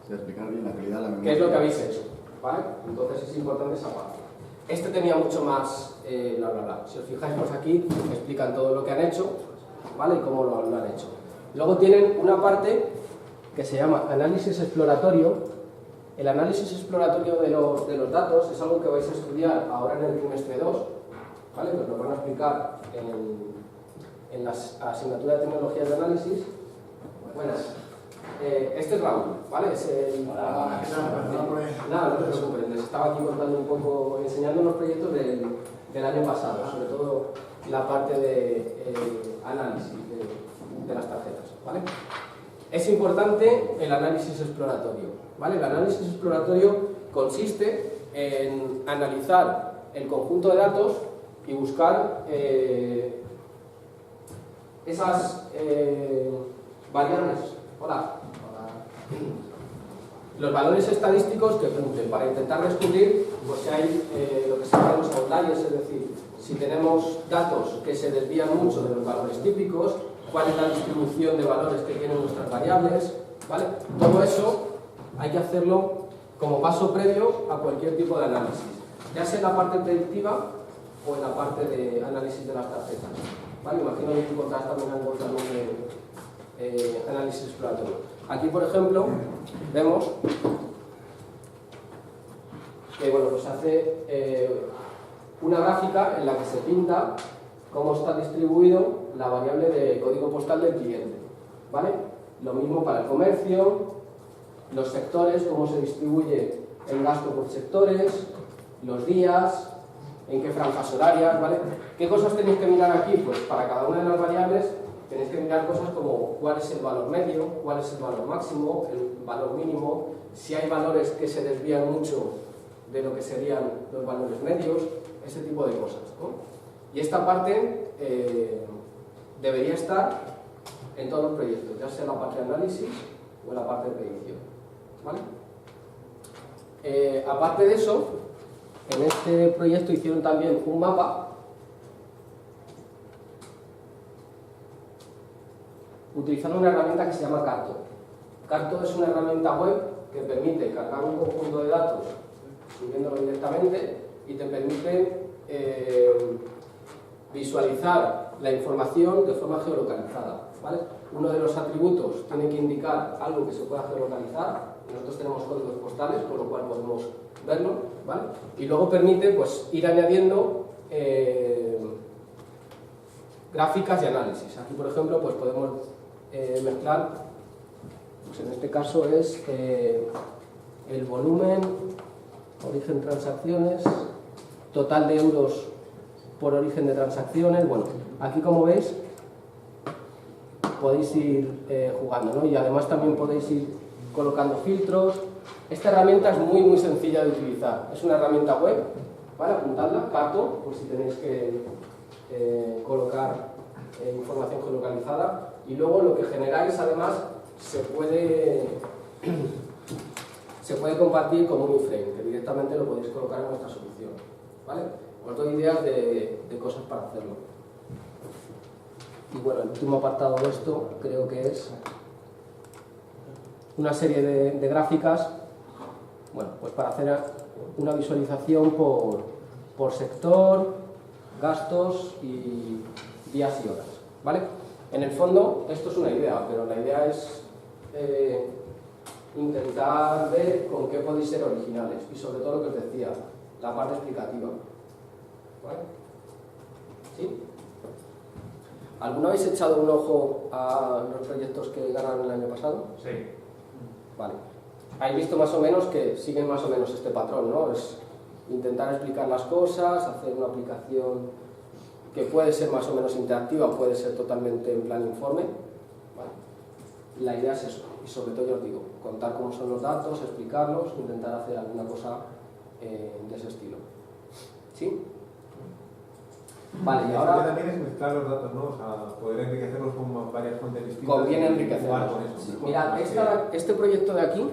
De explicar bien la calidad de la memoria. ¿Qué es lo que habéis hecho? ¿Vale? Entonces es importante esa parte. Este tenía mucho más bla bla bla. Si os fijáis, pues aquí explican todo lo que han hecho, ¿vale? Y cómo lo han hecho. Luego tienen una parte que se llama análisis exploratorio. El análisis exploratorio de los datos es algo que vais a estudiar ahora en el trimestre 2, ¿vale? Nos lo van a explicar en la asignatura de tecnologías de análisis. Buenas. Este es Raúl, ¿vale? Es el... Hola, ¿qué tal? Nada, no te preocupes, les estaba aquí contando un poco, enseñando unos proyectos del año pasado, sobre todo la parte de análisis de las tarjetas, ¿vale? Es importante el análisis exploratorio, ¿vale? El análisis exploratorio consiste en analizar el conjunto de datos y buscar esas variables. Hola. Los valores estadísticos que cumplen para intentar descubrir pues, si hay lo que se llama los outliers, es decir, si tenemos datos que se desvían mucho de los valores típicos, cuál es la distribución de valores que tienen nuestras variables, ¿vale? Todo eso hay que hacerlo como paso previo a cualquier tipo de análisis, ya sea en la parte predictiva o en la parte de análisis de las tarjetas, ¿vale? Imagino que encontrarás también algo de análisis exploratorio. Aquí, por ejemplo, vemos que bueno, pues hace una gráfica en la que se pinta cómo está distribuido la variable de código postal del cliente, ¿vale? Lo mismo para el comercio, los sectores, cómo se distribuye el gasto por sectores, los días, en qué franjas horarias, ¿vale? ¿Qué cosas tenéis que mirar aquí? Pues para cada una de las variables tenéis que mirar cosas como cuál es el valor medio, cuál es el valor máximo, el valor mínimo, si hay valores que se desvían mucho de lo que serían los valores medios, ese tipo de cosas, ¿no? Y esta parte debería estar en todos los proyectos, ya sea en la parte de análisis o en la parte de predicción, ¿vale? Aparte de eso, en este proyecto hicieron también un mapa utilizando una herramienta que se llama Carto. Carto es una herramienta web que permite cargar un conjunto de datos subiéndolo directamente y te permite visualizar la información de forma geolocalizada, ¿vale? Uno de los atributos tiene que indicar algo que se pueda geolocalizar. Nosotros tenemos códigos postales, por lo cual podemos verlo, ¿vale? Y luego permite pues, ir añadiendo gráficas y análisis. Aquí, por ejemplo, pues podemos mezclar, pues en este caso es el volumen, origen de transacciones, total de euros por origen de transacciones. Bueno, aquí como veis podéis ir jugando, ¿no? Y además también podéis ir colocando filtros. Esta herramienta es muy sencilla de utilizar. Es una herramienta web, ¿vale? Apuntadla, Carto, por si tenéis que colocar información geolocalizada, y luego lo que generáis además se puede compartir como un iframe, que directamente lo podéis colocar en vuestra solución, ¿vale? Os doy ideas de cosas para hacerlo. Y bueno, el último apartado de esto creo que es una serie de gráficas, bueno, pues para hacer una visualización por sector, gastos y días y horas, ¿vale? En el fondo, esto es una idea, pero la idea es intentar ver con qué podéis ser originales y sobre todo lo que os decía, la parte explicativa, ¿vale? ¿Sí? ¿Alguno habéis echado un ojo a los proyectos que ganaron el año pasado? Sí. Vale. Habéis visto más o menos que siguen más o menos este patrón, ¿no? Es intentar explicar las cosas, hacer una aplicación que puede ser más o menos interactiva, puede ser totalmente en plan informe, ¿vale? La idea es eso, y sobre todo, yo os digo, contar cómo son los datos, explicarlos, intentar hacer alguna cosa de ese estilo. ¿Sí? Vale, y ahora... también es mezclar los datos, ¿no? O sea, poder enriquecerlos con varias fuentes distintas. Conviene enriquecerlos. Sí. Mirad, este proyecto de aquí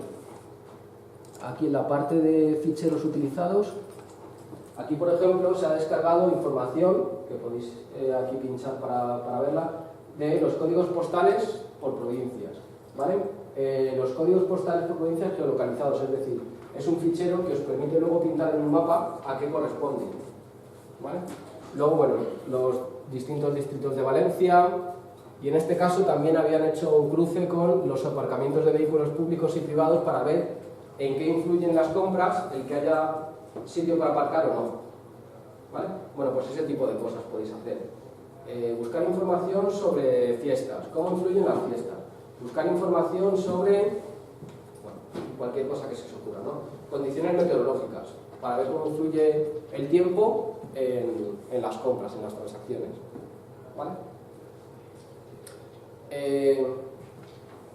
en la parte de ficheros utilizados, aquí por ejemplo se ha descargado información, que podéis aquí pinchar para verla, de los códigos postales por provincias, ¿vale? los códigos postales por provincias geolocalizados, es decir, es un fichero que os permite luego pintar en un mapa a qué corresponde, ¿vale? Luego, bueno, los distintos distritos de Valencia, y en este caso también habían hecho un cruce con los aparcamientos de vehículos públicos y privados para ver en qué influyen las compras el que haya sitio para aparcar o no, ¿vale? Bueno, pues ese tipo de cosas podéis hacer. Buscar información sobre fiestas, cómo influyen las fiestas. Buscar información sobre, bueno, cualquier cosa que se os ocurra, ¿no? Condiciones meteorológicas, para ver cómo influye el tiempo en las compras, en las transacciones, ¿vale?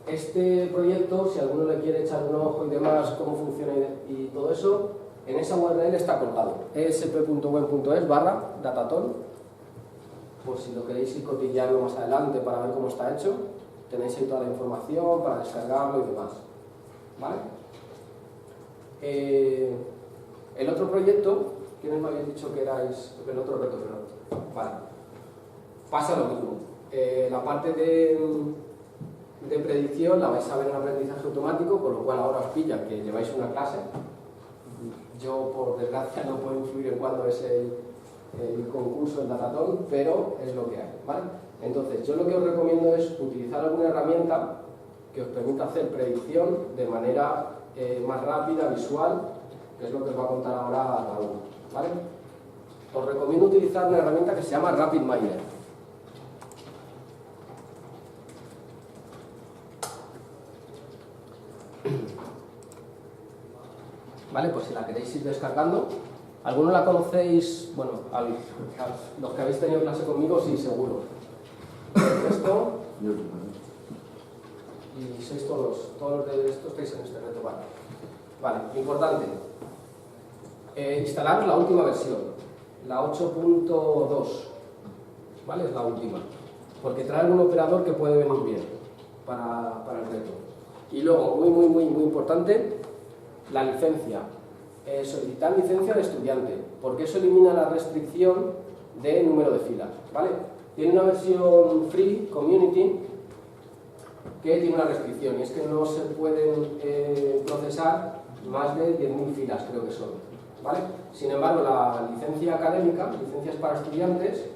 Este proyecto, si alguno le quiere echar un ojo y demás, cómo funciona y todo eso, en esa URL está colgado, esp.wen.es/dataton, por si lo queréis ir cotilleando más adelante para ver cómo está hecho, tenéis ahí toda la información para descargarlo y demás, ¿vale? El otro proyecto, ¿quiénes me habéis dicho que erais? El otro reto, perdón. Vale. Pasa lo mismo. La parte de predicción la vais a ver en aprendizaje automático, con lo cual ahora os pilla que lleváis una clase. Yo, por desgracia, no puedo influir en cuándo es el concurso en Dataton, pero es lo que hay, ¿vale? Entonces, yo lo que os recomiendo es utilizar alguna herramienta que os permita hacer predicción de manera más rápida, visual, que es lo que os va a contar ahora Raúl, ¿vale? Os recomiendo utilizar una herramienta que se llama RapidMiner. Vale, pues si la queréis ir descargando, ¿alguno la conocéis? Bueno, los que habéis tenido clase conmigo, sí, seguro. El resto, y sois todos los de estos estáis en este reto, vale. Vale, importante. Instalaros la última versión, la 8.2, ¿vale? Es la última, porque trae algún operador que puede venir bien para el reto. Y luego, muy importante, la licencia. Solicitar licencia de estudiante, porque eso elimina la restricción de número de filas, ¿vale? Tiene una versión free, community, que tiene una restricción, y es que no se pueden procesar más de 10.000 filas, creo que son, ¿vale? Sin embargo, la licencia académica, licencias para estudiantes,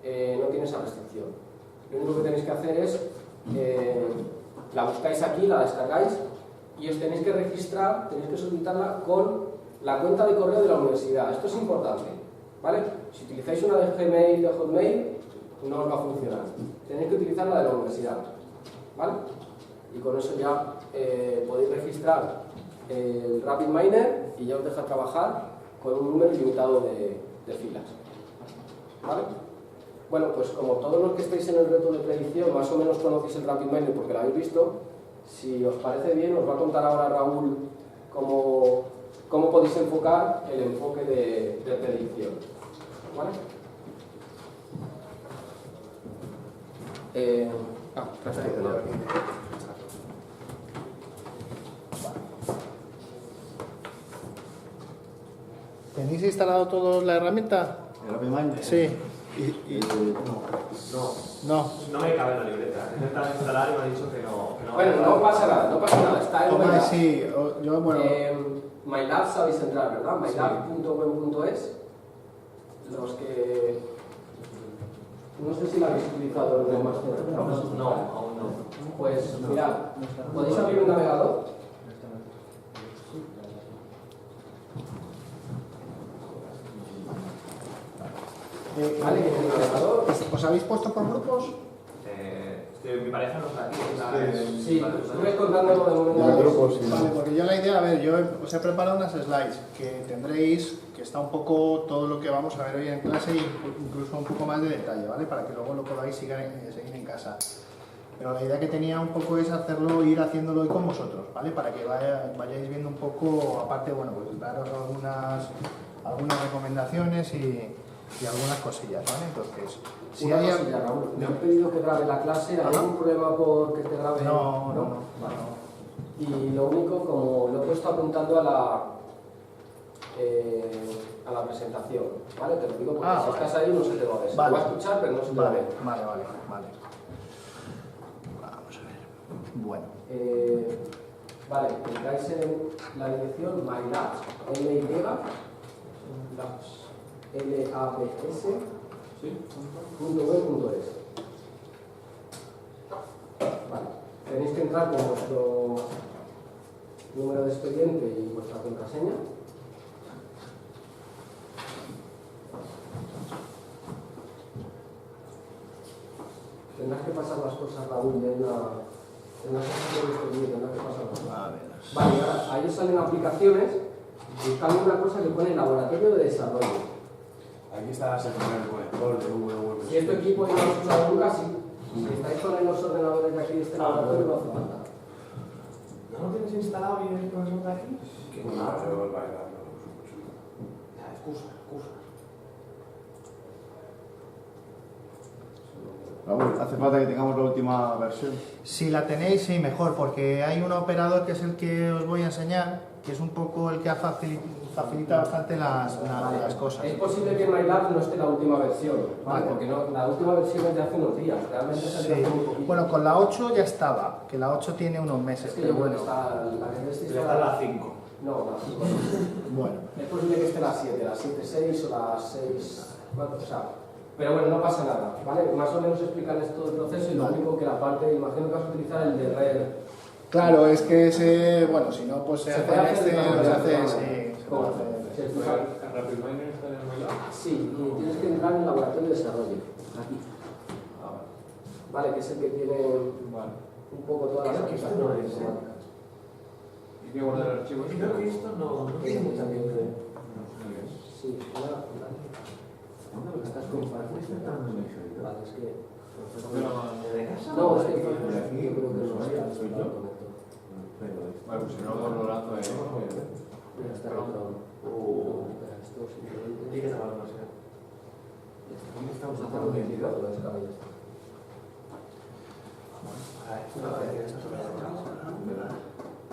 no tiene esa restricción. Lo único que tenéis que hacer es, la buscáis aquí, la descargáis, y os tenéis que registrar, tenéis que solicitarla con la cuenta de correo de la universidad. Esto es importante, ¿vale? Si utilizáis una de Gmail, de Hotmail, no os va a funcionar. Tenéis que utilizar la de la universidad, ¿vale? Y con eso ya podéis registrar el RapidMiner y ya os deja trabajar con un número ilimitado de filas, ¿vale? Bueno, pues como todos los que estáis en el reto de predicción más o menos conocéis el RapidMiner porque lo habéis visto, si os parece bien, os va a contar ahora Raúl cómo podéis enfocar el enfoque de predicción, ¿vale? Perfecto. ¿Tenéis instalado todos la herramienta? ¿El RapidMiner? Sí. No me cabe en la libreta. He intentado instalar y me han dicho que no. Bueno, no pasa nada, está en Toma, sí, yo, bueno. MyLab sabéis entrar, ¿verdad? MyLab.web.es. Los que... No sé si la habéis utilizado en el máster. No, aún no. Pues mirad, ¿podéis abrir un navegador? Vale, que el navegador... ¿Os habéis puesto por grupos? Mi pareja no está aquí. Sí, estuve contando de momento. De grupos, sí. Vale, porque yo la idea, a ver, yo os he preparado unas slides que tendréis, que está un poco todo lo que vamos a ver hoy en clase e incluso un poco más de detalle, ¿vale? Para que luego lo podáis seguir en casa. Pero la idea que tenía un poco es ir haciéndolo hoy con vosotros, ¿vale? Para que vayáis viendo un poco, aparte, bueno, pues daros algunas recomendaciones y algunas cosillas, ¿vale? Entonces, si Una hay... cosilla, Raúl, me han pedido que grabe la clase, ¿hay algún problema por que te grabe? No. Vale. Y lo único, como lo he puesto apuntando a la presentación, ¿vale? Te lo digo porque si estás ahí no se te va a ver. Se te va a escuchar, pero no se te va a ver. Vale. Vamos a ver. Bueno, Vale, entráis en la dirección mylabs, labs.web.es. Vale, tenéis que entrar con vuestro número de expediente y vuestra contraseña. Tendrás que pasar las cosas, Raúl, en la sesión de expediente, tendrás que pasar las cosas. a ver. Vale, ahora, ahí os salen aplicaciones, buscando una cosa que pone laboratorio de desarrollo. Aquí está el primer conector de www. Si es tu equipo y no lo has usado nunca, sí. Si estáis con los ordenadores de aquí de este laboratorio, no hace falta. ¿No lo tienes instalado y el profesor de aquí? Que No, no, pero yo bailando. excusa. Raúl, hace falta que tengamos la última versión. Si la tenéis, sí, mejor, porque hay un operador que es el que os voy a enseñar, que es un poco el que facilita bastante las cosas. Es posible que en MyLab no esté la última versión, ¿vale? Vale. Porque no, la última versión es de hace unos días, realmente Sí. salió hace muy poquito. Bueno, con la 8 ya estaba, que la 8 tiene unos meses, Es que pero yo creo bueno. que está la que esté Ya está la 5. No, la 5. Bueno, Es posible que esté la 7, la 7.6 o la 6. O sea, pero bueno, no pasa nada, ¿vale? Más o menos explicarles todo el proceso y lo Vale. único que la parte, imagino que vas a utilizar el de red. claro, es que ese, bueno, si no, pues se Se hace puede en hacer este, de se otra hace, manera. sí, se ¿Cómo? puede hacer. Si es usar- RapidMiner está en el MyLab. Sí, y tienes que entrar en el laboratorio de desarrollo, aquí. Vale, que es el que tiene Vale. un poco todas las Creo que esto aplicaciones no es, informáticas. ¿Y qué guardar el archivo? Creo que esto no tiene mucha gente. Sí, una. Estás con Firefox. Vale, es que. ¿De casa? No, es que Por yo aquí, creo que no soy está. yo. Vale, pues si no lo lanzo ahí. Mira, está el otro. Espera, esto simplemente. Tiene que acabar una serie. Ya está. Vamos a hacerlo de indicado, lo descargo y ya está.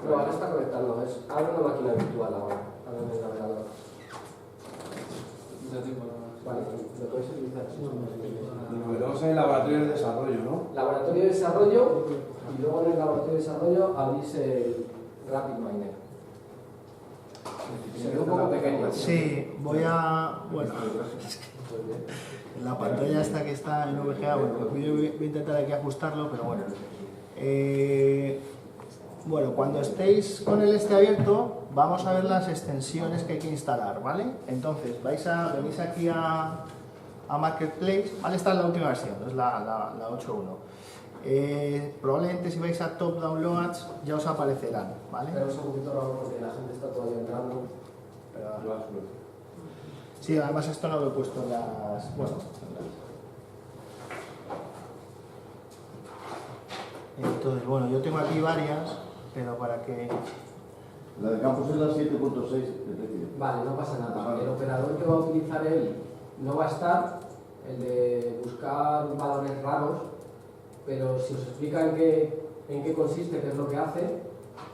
No, ahora está conectando. Abre una máquina virtual ahora. Ahora en el navegador. Vale, lo podéis utilizar. Lo metemos en el laboratorio de desarrollo, ¿no? Laboratorio de desarrollo y luego en el laboratorio de desarrollo abrís el RapidMiner. Se ve un poco pequeño. Sí, voy a, bueno, la pantalla esta que está en VGA, bueno, voy a intentar aquí ajustarlo, pero bueno. Bueno, cuando estéis con el este abierto, vamos a ver las extensiones que hay que instalar, ¿vale? Entonces, venís aquí a Marketplace, ¿vale? Esta es la última versión, es la 8.1. Probablemente si vais a Top Downloads ya os aparecerán, ¿vale? Esperemos un poquito, Raúl, porque la gente está todavía entrando. Pero- sí, además esto no lo he puesto en las... Bueno, entonces, bueno, yo tengo aquí varias, pero para que... La de campus es la 7.6 de precio. Vale, no pasa nada. Vale. El operador que va a utilizar él no va a estar, el de buscar valores raros, pero si os explica en qué consiste, qué es lo que hace,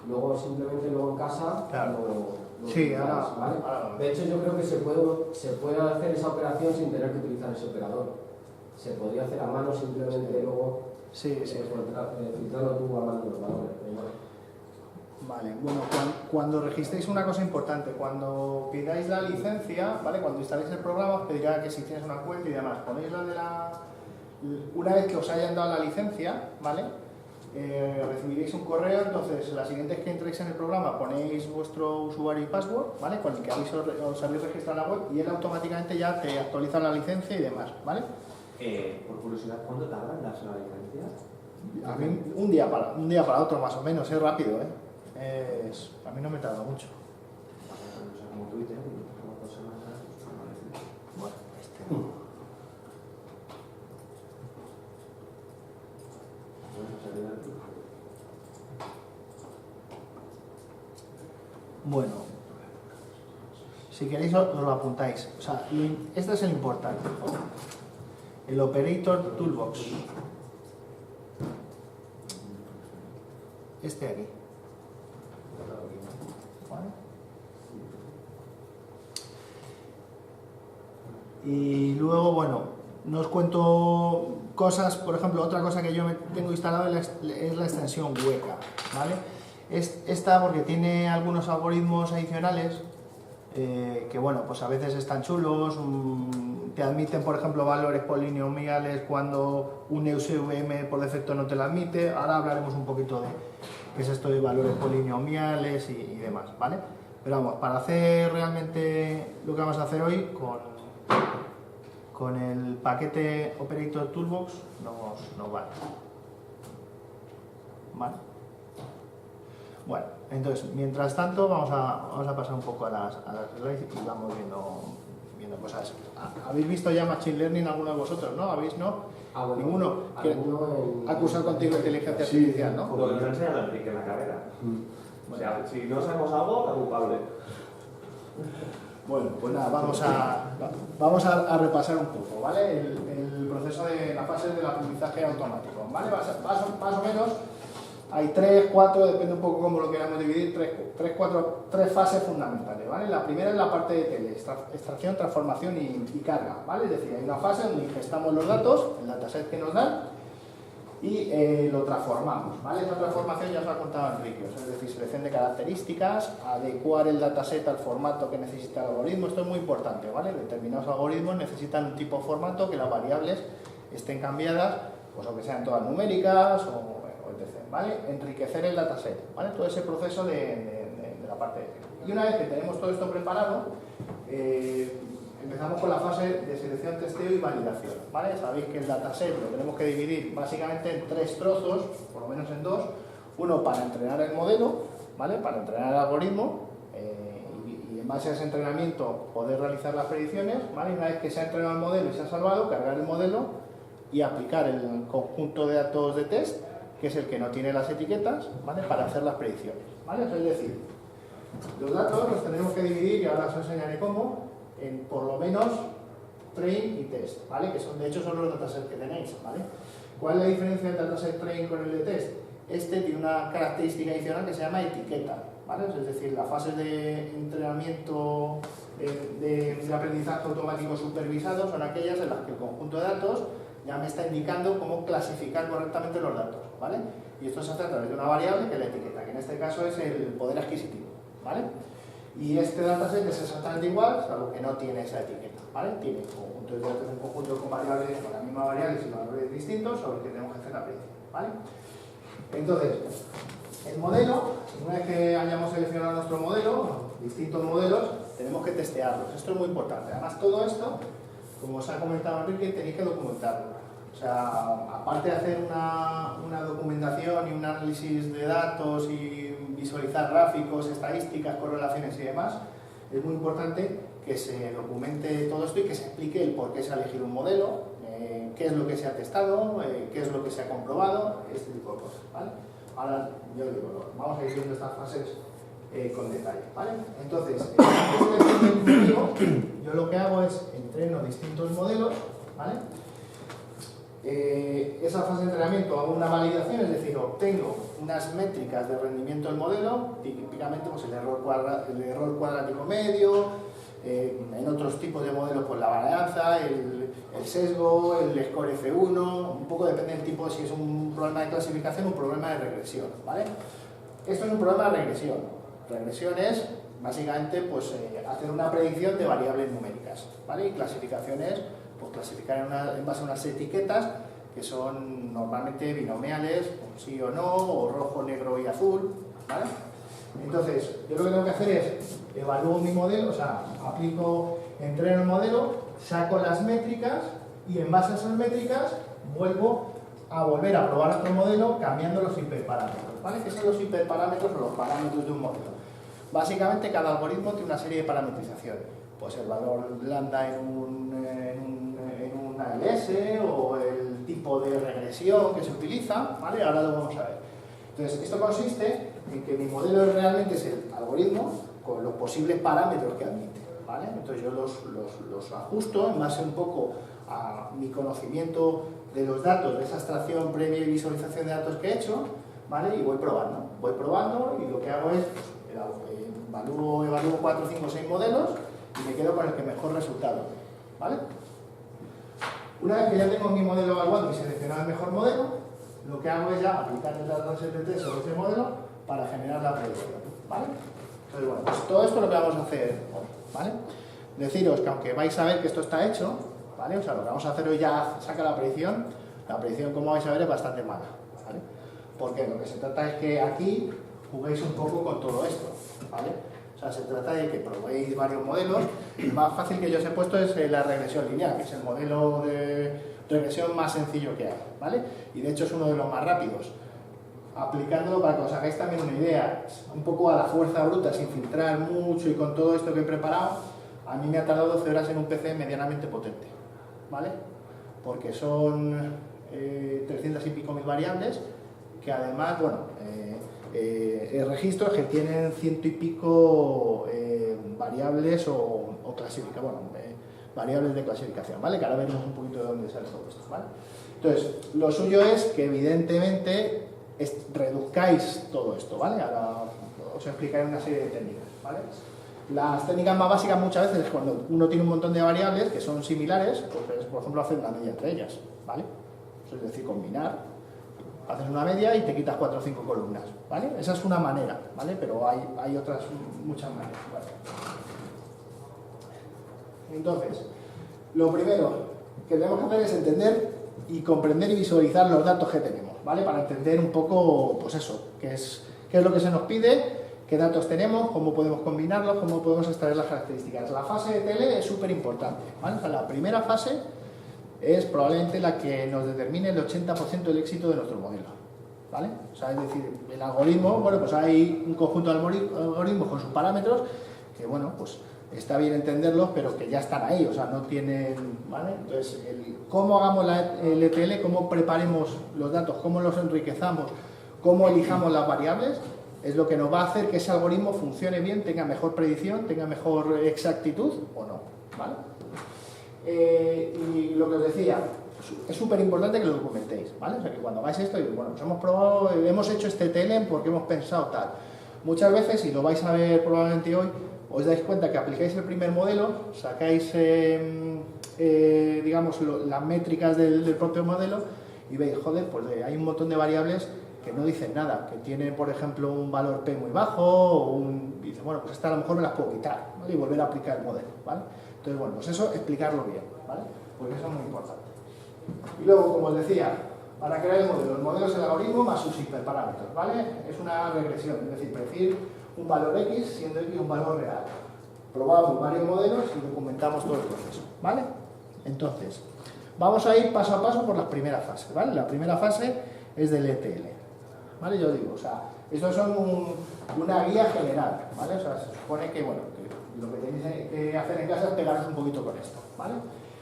luego simplemente luego en casa Claro. lo Sí, utilizáis, ahora- ¿vale? ahora- De hecho, yo creo que se puede hacer esa operación sin tener que utilizar ese operador. Se podría hacer a mano simplemente luego Sí, sí. filtrando tú a mano los valores. pero bueno. Vale, bueno, cuando registréis una cosa importante, cuando pidáis la licencia, ¿vale? Cuando instaléis el programa os pedirá que si tienes una cuenta y demás, ponéis la de la... Una vez que os hayan dado la licencia, ¿vale? Recibiréis un correo, entonces la siguiente vez que entréis en el programa ponéis vuestro usuario y password, ¿vale? Con el que os habéis registrado en la web y él automáticamente ya te actualiza la licencia y demás, ¿vale? Por curiosidad, ¿cuándo tardan en darse la licencia? A mí un día para otro más o menos, es rápido, ¿eh? A mí no me tarda mucho. O sea, como Twitter, como 2 semanas. Bueno, Bueno, si queréis os lo apuntáis. O sea, este es el importante, ¿no? El Operator Toolbox. Este de aquí. ¿Vale? Y luego, bueno, no os cuento cosas, por ejemplo, otra cosa que yo tengo instalado es la extensión hueca, ¿vale? Esta porque tiene algunos algoritmos adicionales que, bueno, pues a veces están chulos, te admiten, por ejemplo, valores polinomiales cuando un EUSVM por defecto no te lo admite. Ahora hablaremos un poquito de qué es esto de valores polinomiales y demás, ¿vale? Pero vamos, para hacer realmente lo que vamos a hacer hoy con el paquete Operator Toolbox nos vale. ¿Vale? Bueno, entonces, mientras tanto, vamos a pasar un poco a las slides y vamos viendo cosas. ¿Habéis visto ya Machine Learning alguno de vosotros, no? ¿Habéis, no? Bueno, ¿Ninguno? Ha cursado contigo inteligencia artificial, ¿no? Como nos ha enseñado Enrique en la carrera. O sea, si no sabemos algo, la culpable. Bueno, pues nada, vamos a repasar un poco, ¿vale? El proceso de la fase del aprendizaje automático, ¿vale? Más o menos hay 3, 4, depende un poco cómo lo queramos dividir, 3 fases fundamentales, ¿vale? La primera es la parte de tele, extracción, transformación y carga, ¿vale? Es decir, hay una fase donde ingestamos los datos, el dataset que nos dan, y lo transformamos, ¿vale? Esta transformación ya os lo ha contado Enrique, es decir, selección de características, adecuar el dataset al formato que necesita el algoritmo. Esto es muy importante, ¿vale? Determinados algoritmos necesitan un tipo de formato que las variables estén cambiadas, pues o que sean todas numéricas o etc., ¿vale? Enriquecer el dataset, ¿vale? Todo ese proceso de la parte de... Y una vez que tenemos todo esto preparado, empezamos con la fase de selección, testeo y validación, ¿vale? Sabéis que el dataset lo tenemos que dividir básicamente en 3 trozos, por lo menos en 2. Uno para entrenar el modelo, ¿vale? Para entrenar el algoritmo y en base a ese entrenamiento poder realizar las predicciones, ¿vale? Y una vez que se ha entrenado el modelo y se ha salvado, cargar el modelo y aplicar el conjunto de datos de test, que es el que no tiene las etiquetas, ¿vale? Para hacer las predicciones, ¿vale? Es decir, los datos los tenemos que dividir, y ahora os enseñaré cómo, en por lo menos train y test, ¿vale? Que de hecho son los datasets que tenéis, ¿vale? ¿Cuál es la diferencia del dataset train con el de test? Este tiene una característica adicional que se llama etiqueta, ¿vale? Es decir, las fases de entrenamiento de aprendizaje automático supervisado son aquellas en las que el conjunto de datos ya me está indicando cómo clasificar correctamente los datos, ¿vale? Y esto se hace a través de una variable que es la etiqueta, que en este caso es el poder adquisitivo, ¿vale? Y este dataset es exactamente igual, salvo que no tiene esa etiqueta, ¿vale? Tiene conjunto de datos, un conjunto con variables, con la misma variable y valores distintos sobre los que tenemos que hacer la predicción, ¿vale? Entonces, el modelo, una vez que hayamos seleccionado nuestro modelo, distintos modelos, tenemos que testearlos. Esto es muy importante. Además, todo esto, como os ha comentado Enrique, tenéis que documentarlo. O sea, aparte de hacer una documentación y un análisis de datos y visualizar gráficos, estadísticas, correlaciones y demás, es muy importante que se documente todo esto y que se explique el por qué se ha elegido un modelo, qué es lo que se ha testado, qué es lo que se ha comprobado, este tipo de cosas, ¿vale? Ahora, yo digo, vamos a ir viendo estas fases con detalle, ¿vale? Entonces, yo lo que hago es entreno distintos modelos, ¿vale? Esa fase de entrenamiento hago una validación, es decir, obtengo unas métricas de rendimiento del modelo, típicamente pues el error cuadrático medio, en otros tipos de modelos pues la varianza, el sesgo, el score F1, un poco depende del tipo, si es un problema de clasificación o un problema de regresión, ¿vale? Esto es un problema de regresión. Regresión es básicamente pues, hacer una predicción de variables numéricas, ¿vale? Y clasificación es pues, clasificar en base a unas etiquetas que son normalmente binomiales, sí o no, o rojo, negro y azul, ¿vale? Entonces, yo lo que tengo que hacer es evalúo mi modelo, o sea, entreno el modelo, saco las métricas y en base a esas métricas vuelvo a probar otro modelo cambiando los hiperparámetros, ¿vale? ¿Qué son los hiperparámetros o los parámetros de un modelo? Básicamente cada algoritmo tiene una serie de parametrización, pues el valor lambda en una LS o el tipo de regresión que se utiliza, ¿vale? Ahora lo vamos a ver. Entonces, esto consiste en que mi modelo realmente es el algoritmo con los posibles parámetros que admite, ¿vale? Entonces yo los ajusto en base un poco a mi conocimiento de los datos, de esa extracción previa y visualización de datos que he hecho, ¿vale? Y voy probando y lo que hago es, evalúo 4, 5, 6 modelos y me quedo con el que mejor resultado, ¿vale? Una vez que ya tengo mi modelo evaluado y seleccionado el mejor modelo, lo que hago es ya aplicar el dato STT sobre ese modelo para generar la predicción, ¿vale? Entonces, bueno, pues todo esto es lo que vamos a hacer hoy, ¿vale? Deciros que aunque vais a ver que esto está hecho, ¿vale? O sea, lo que vamos a hacer hoy ya saca la predicción, como vais a ver, es bastante mala, ¿vale? Porque lo que se trata es que aquí juguéis un poco con todo esto, ¿vale? O sea, se trata de que probéis varios modelos. El más fácil que yo os he puesto es la regresión lineal, que es el modelo de regresión más sencillo que hay, ¿vale? Y de hecho es uno de los más rápidos. Aplicándolo para que os hagáis también una idea, un poco a la fuerza bruta, sin filtrar mucho y con todo esto que he preparado, a mí me ha tardado 12 horas en un PC medianamente potente, ¿vale? Porque son 300 y pico mil variables, que además, bueno, registros que tienen 100 y pico variables o clasificación, bueno, variables de clasificación, ¿vale? Que ahora veremos un poquito de dónde sale todo esto, ¿vale? Entonces, lo suyo es que evidentemente reduzcáis todo esto, ¿vale? Ahora os explicaré una serie de técnicas, ¿vale? Las técnicas más básicas muchas veces es cuando uno tiene un montón de variables que son similares, pues por ejemplo hacer una media entre ellas, ¿vale? Es decir, combinar, haces una media y te quitas 4 o 5 columnas, ¿vale? Esa es una manera, ¿vale? Pero hay otras muchas maneras, ¿vale? Entonces, lo primero que tenemos que hacer es entender y comprender y visualizar los datos que tenemos, ¿vale? Para entender un poco, pues eso, qué es lo que se nos pide, qué datos tenemos, cómo podemos combinarlos, cómo podemos extraer las características. La fase de TL es súper importante, ¿vale? O sea, la primera fase es probablemente la que nos determine el 80% del éxito de nuestro modelo, ¿vale? O sea, es decir, el algoritmo, bueno, pues hay un conjunto de algoritmos con sus parámetros que, bueno, pues está bien entenderlos, pero que ya están ahí, o sea, no tienen, ¿vale? Entonces, cómo hagamos el ETL, cómo preparemos los datos, cómo los enriquezamos, cómo elijamos las variables, es lo que nos va a hacer que ese algoritmo funcione bien, tenga mejor predicción, tenga mejor exactitud o no, ¿vale? Y lo que os decía, es súper importante que lo documentéis, ¿vale? O sea, que cuando hagáis esto, bueno, pues hemos probado, hemos hecho este ETL porque hemos pensado tal. Muchas veces, y lo vais a ver probablemente hoy, os dais cuenta que aplicáis el primer modelo, sacáis, digamos, las métricas del propio modelo y veis, joder, pues hay un montón de variables que no dicen nada, que tienen, por ejemplo, un valor P muy bajo, y dices, bueno, pues esta a lo mejor me las puedo quitar, ¿vale? Y volver a aplicar el modelo, ¿vale? Entonces, bueno, pues eso, explicarlo bien, ¿vale? Porque eso es muy importante. Y luego, como os decía, para crear el modelo es el algoritmo más sus hiperparámetros, ¿vale? Es una regresión, es decir, predecir un valor X siendo X un valor real. Probamos varios modelos y documentamos todo el proceso, ¿vale? Entonces, vamos a ir paso a paso por las primeras fases, ¿vale? La primera fase es del ETL, ¿vale? Yo digo, o sea, estos son una guía general, ¿vale? O sea, se supone que, bueno, que lo que tenéis que hacer en casa es pegaros un poquito con esto, ¿vale?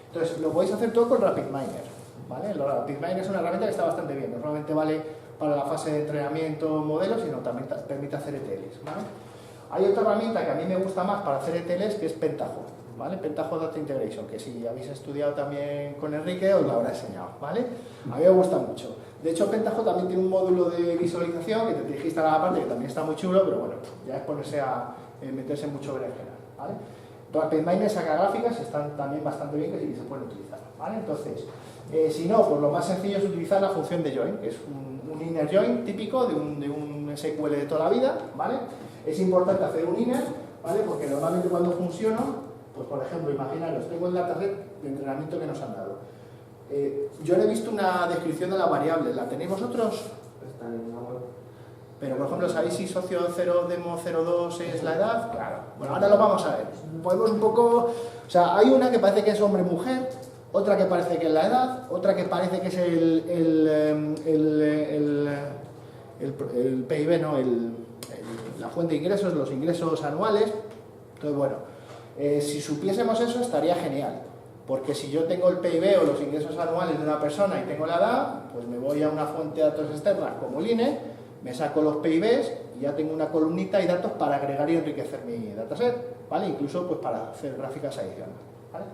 Entonces, lo podéis hacer todo con RapidMiner, ¿vale? RapidMiner es una herramienta que está bastante bien, no solamente vale para la fase de entrenamiento modelo, sino también permite hacer ETLs, ¿vale? Hay otra herramienta que a mí me gusta más para hacer ETLs, que es Pentaho, ¿vale? Pentaho Data Integration, que si habéis estudiado también con Enrique os lo habrá enseñado, ¿vale? A mí me gusta mucho. De hecho, Pentaho también tiene un módulo de visualización que te tienes que instalar aparte, que también está muy chulo, pero bueno, ya es ponerse a meterse mucho berenjena, ¿vale? RapidMiner saca gráficas, están también bastante bien, que sí que se pueden utilizar, ¿vale? Entonces, si no, pues lo más sencillo es utilizar la función de join, que es un inner join típico de un SQL de toda la vida, ¿vale? Es importante hacer un inner, ¿vale? Porque normalmente cuando funciona, pues por ejemplo, imaginaros, tengo el dataset de entrenamiento que nos han dado. Yo no he visto una descripción de la variable, ¿la tenéis vosotros? Está en la web. Pero por ejemplo, ¿sabéis si socio 0 demo 02 es la edad? Claro. Bueno, ahora lo vamos a ver. Podemos un poco... O sea, hay una que parece que es hombre-mujer, otra que parece que es la edad, otra que parece que es el PIB, ¿no? La fuente de ingresos, los ingresos anuales. Entonces, bueno, si supiésemos eso estaría genial. Porque si yo tengo el PIB o los ingresos anuales de una persona y tengo la edad, pues me voy a una fuente de datos externa como el INE, me saco los PIBs y ya tengo una columnita y datos para agregar y enriquecer mi dataset, ¿vale? Incluso pues para hacer gráficas adicionales, ¿vale?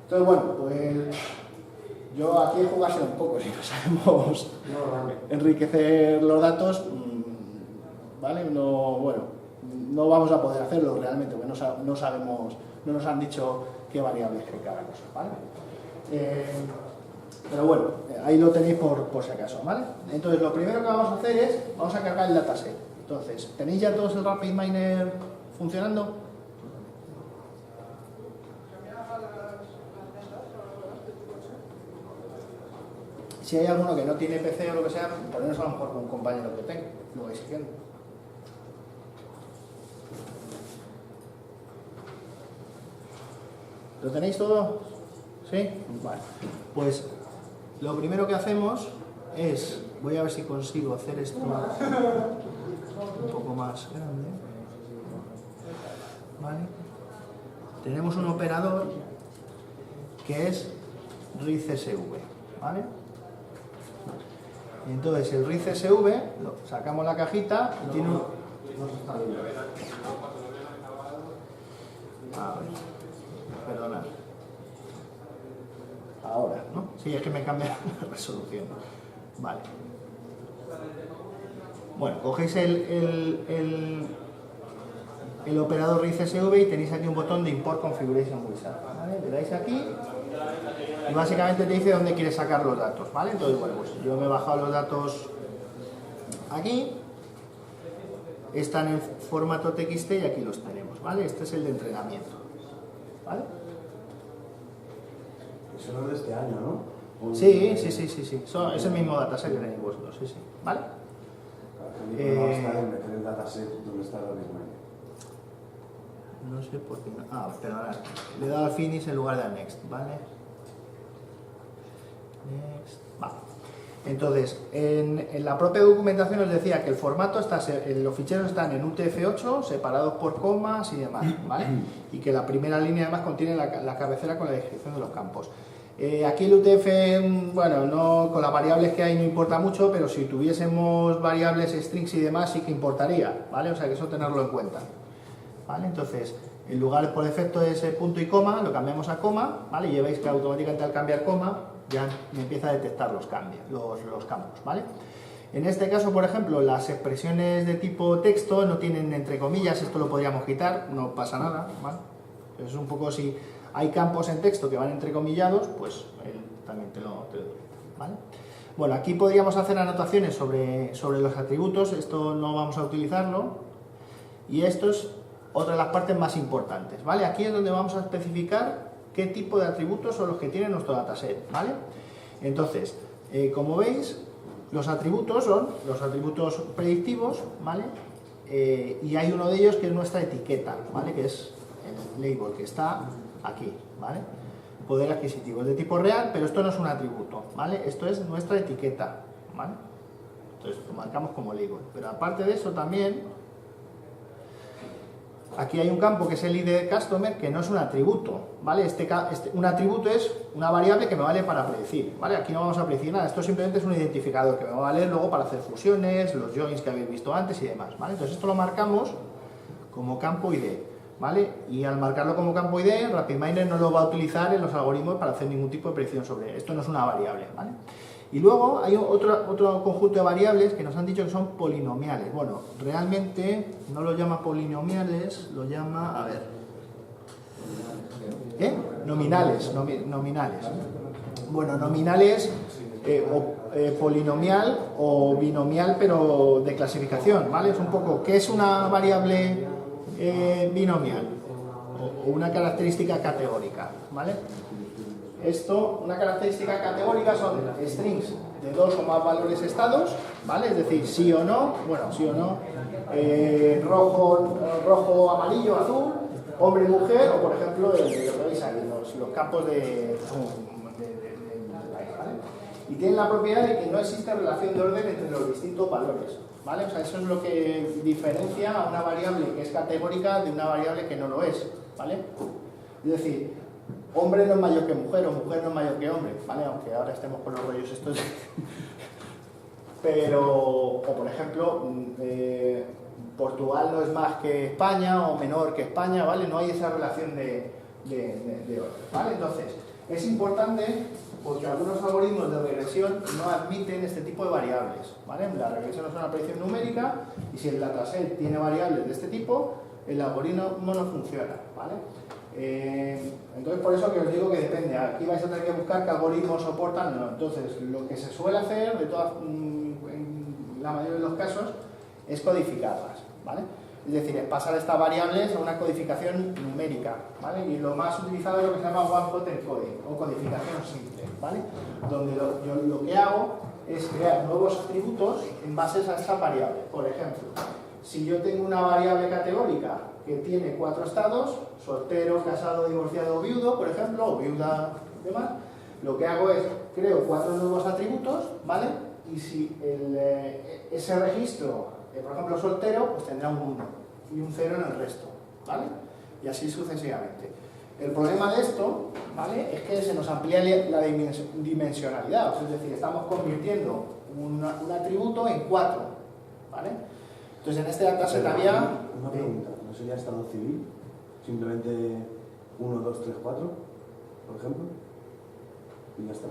Entonces, bueno, pues yo aquí he jugado un poco, si no sabemos enriquecer los datos, ¿vale? No, bueno, no vamos a poder hacerlo realmente, porque no sabemos, no nos han dicho qué variables hay cada cosa, ¿vale? Pero bueno, ahí lo tenéis por si acaso, ¿vale? Entonces, lo primero que vamos a hacer es, vamos a cargar el dataset. Entonces, ¿tenéis ya todos el RapidMiner funcionando? Si hay alguno que no tiene PC o lo que sea, poneros a lo mejor con un compañero que tenga, lo vais siguiendo. ¿Lo tenéis todo? ¿Sí? Vale. Pues lo primero que hacemos es, voy a ver si consigo hacer esto un poco más grande. ¿Vale? Tenemos un operador que es RICSV, ¿vale? Y entonces el RICSV, sacamos la cajita y tiene un... A ver, perdonad. Ahora, ¿no? Sí, es que me cambia la resolución. Vale. Bueno, cogéis el operador RICSV y tenéis aquí un botón de Import Configuration Wizard, ¿vale? Le dais aquí y básicamente te dice dónde quieres sacar los datos, ¿vale? Entonces, bueno, pues yo me he bajado los datos aquí, están en formato TXT y aquí los tenemos, ¿vale? Este es el de entrenamiento, ¿vale? Eso no es de este año, ¿no? Sí. Es el mismo dataset que tenéis vosotros, sí, ¿vale? No está en meter el dataset donde está ahora mismo. No sé por qué. Perdonad. Le he dado al finish en lugar de al next, ¿vale? Next. Va. Entonces, en la propia documentación os decía que el formato está, los ficheros están en UTF-8, separados por comas y demás, ¿vale? Y que la primera línea además contiene la cabecera con la descripción de los campos. Aquí el UTF, bueno, no, con las variables que hay no importa mucho, pero si tuviésemos variables strings y demás sí que importaría, ¿vale? O sea que eso tenerlo en cuenta, ¿vale? Entonces, en lugar por defecto de ese punto y coma, lo cambiamos a coma, ¿vale? Y ya veis que automáticamente al cambiar coma ya me empieza a detectar los campos, ¿vale? En este caso, por ejemplo, las expresiones de tipo texto no tienen entre comillas, esto lo podríamos quitar, no pasa nada, ¿vale? Es un poco si hay campos en texto que van entrecomillados, pues él también te lo ¿vale? Bueno, aquí podríamos hacer anotaciones sobre los atributos, esto no vamos a utilizarlo, y esto es otra de las partes más importantes, ¿vale? Aquí es donde vamos a especificar qué tipo de atributos son los que tiene nuestro dataset, ¿vale? Entonces, como veis, los atributos son los atributos predictivos, ¿vale? Y hay uno de ellos que es nuestra etiqueta, ¿vale? Que es el label que está aquí, ¿vale? Poder adquisitivo, es de tipo real, pero esto no es un atributo, ¿vale? Esto es nuestra etiqueta, ¿vale? Entonces lo marcamos como label, pero aparte de eso también aquí hay un campo que es el ID de customer, que no es un atributo, ¿vale? Un atributo es una variable que me vale para predecir, ¿vale? Aquí no vamos a predecir nada, esto simplemente es un identificador que me va a valer luego para hacer fusiones, los joins que habéis visto antes y demás, ¿vale? Entonces esto lo marcamos como campo ID, ¿vale? Y al marcarlo como campo ID, RapidMiner no lo va a utilizar en los algoritmos para hacer ningún tipo de predicción sobre él. Esto no es una variable, ¿vale? Y luego hay otro conjunto de variables que nos han dicho que son polinomiales. Bueno, realmente no lo llama polinomiales, lo llama, a ver, nominales, nominales. Bueno, nominales polinomial o binomial, pero de clasificación, ¿vale? Es un poco, ¿qué es una variable binomial? O una característica categórica, ¿vale? Esto, una característica categórica son strings de 2 o más valores estados, ¿vale? Es decir, sí o no, bueno, sí o no, rojo, amarillo, azul, hombre y mujer, o por ejemplo, lo que veis ahí, los campos de ¿vale? Y tienen la propiedad de que no existe relación de orden entre los distintos valores, ¿vale? O sea, eso es lo que diferencia a una variable que es categórica de una variable que no lo es, ¿vale? Es decir, hombre no es mayor que mujer o mujer no es mayor que hombre, ¿vale? Aunque ahora estemos con los rollos estos. Pero, o por ejemplo, Portugal no es más que España o menor que España, ¿vale? No hay esa relación de orden, ¿vale? Entonces, es importante porque algunos algoritmos de regresión no admiten este tipo de variables, ¿vale? La regresión es una predicción numérica y si el dataset tiene variables de este tipo, el algoritmo no funciona, ¿vale? Entonces, por eso que os digo que depende. Aquí vais a tener que buscar qué algoritmos soportan o no. Entonces, lo que se suele hacer, en la mayoría de los casos, es codificarlas, ¿vale? Es decir, es pasar estas variables a una codificación numérica, ¿vale? Y lo más utilizado es lo que se llama one-hot encoding, o codificación simple, ¿vale? Donde yo lo que hago es crear nuevos atributos en base a esta variable. Por ejemplo, si yo tengo una variable categórica que tiene 4 estados, soltero, casado, divorciado, viudo, por ejemplo, o viuda, demás, lo que hago es creo 4 nuevos atributos, ¿vale? Y si ese registro, por ejemplo, soltero, pues tendrá un 1 y un 0 en el resto, ¿vale? Y así sucesivamente. El problema de esto, ¿vale?, es que se nos amplía la dimensionalidad, es decir, estamos convirtiendo un atributo en 4, ¿vale? Entonces, en este dataset había... Una pregunta, ¿no sería estado civil? Simplemente 1, 2, 3, 4, por ejemplo, y ya está.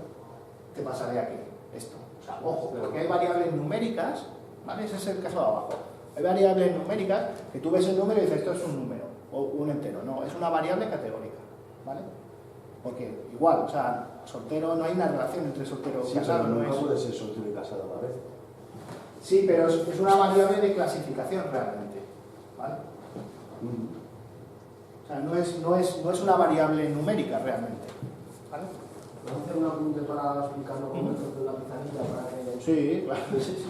¿Qué pasaría aquí? Esto. O sea, ojo, porque hay variables numéricas, ¿vale? Ese es el caso de abajo. Hay variables numéricas que tú ves el número y dices, esto es un número, o un entero. No, es una variable categórica, ¿vale? Porque igual, o sea, soltero, no hay una relación entre soltero y casado. Pero no nunca es... puede ser soltero y casado a la vez. Sí, pero es una variable de clasificación realmente, ¿vale? O sea, no es una variable numérica realmente, ¿vale? ¿Puedo hacer un apunte para explicarlo con ejemplo de la pizarrita para que... Sí, claro, sí, sí.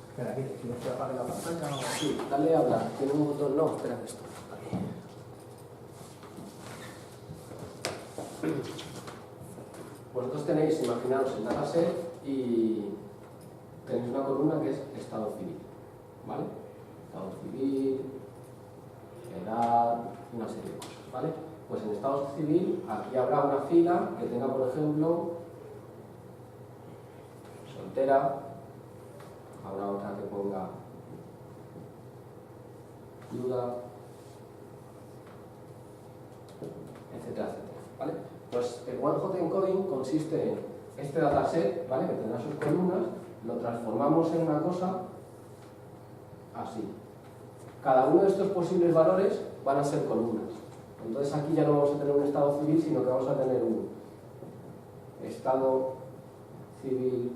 Espera, aquí, ¿quieres que apague la pantalla? Sí, dale a hablar. Tiene un botón... No, espera esto. Vosotros tenéis, imaginaos el dataset y tenéis una columna que es estado civil, ¿vale? Estado civil, edad, una serie de cosas, ¿vale? Pues en estado civil aquí habrá una fila que tenga, por ejemplo, soltera, habrá otra que ponga viuda, etcétera, etcétera, ¿vale? Pues el one-hot encoding consiste en este dataset, ¿vale?, que tendrá sus columnas, lo transformamos en una cosa así. Cada uno de estos posibles valores van a ser columnas. Entonces aquí ya no vamos a tener un estado civil, sino que vamos a tener un estado civil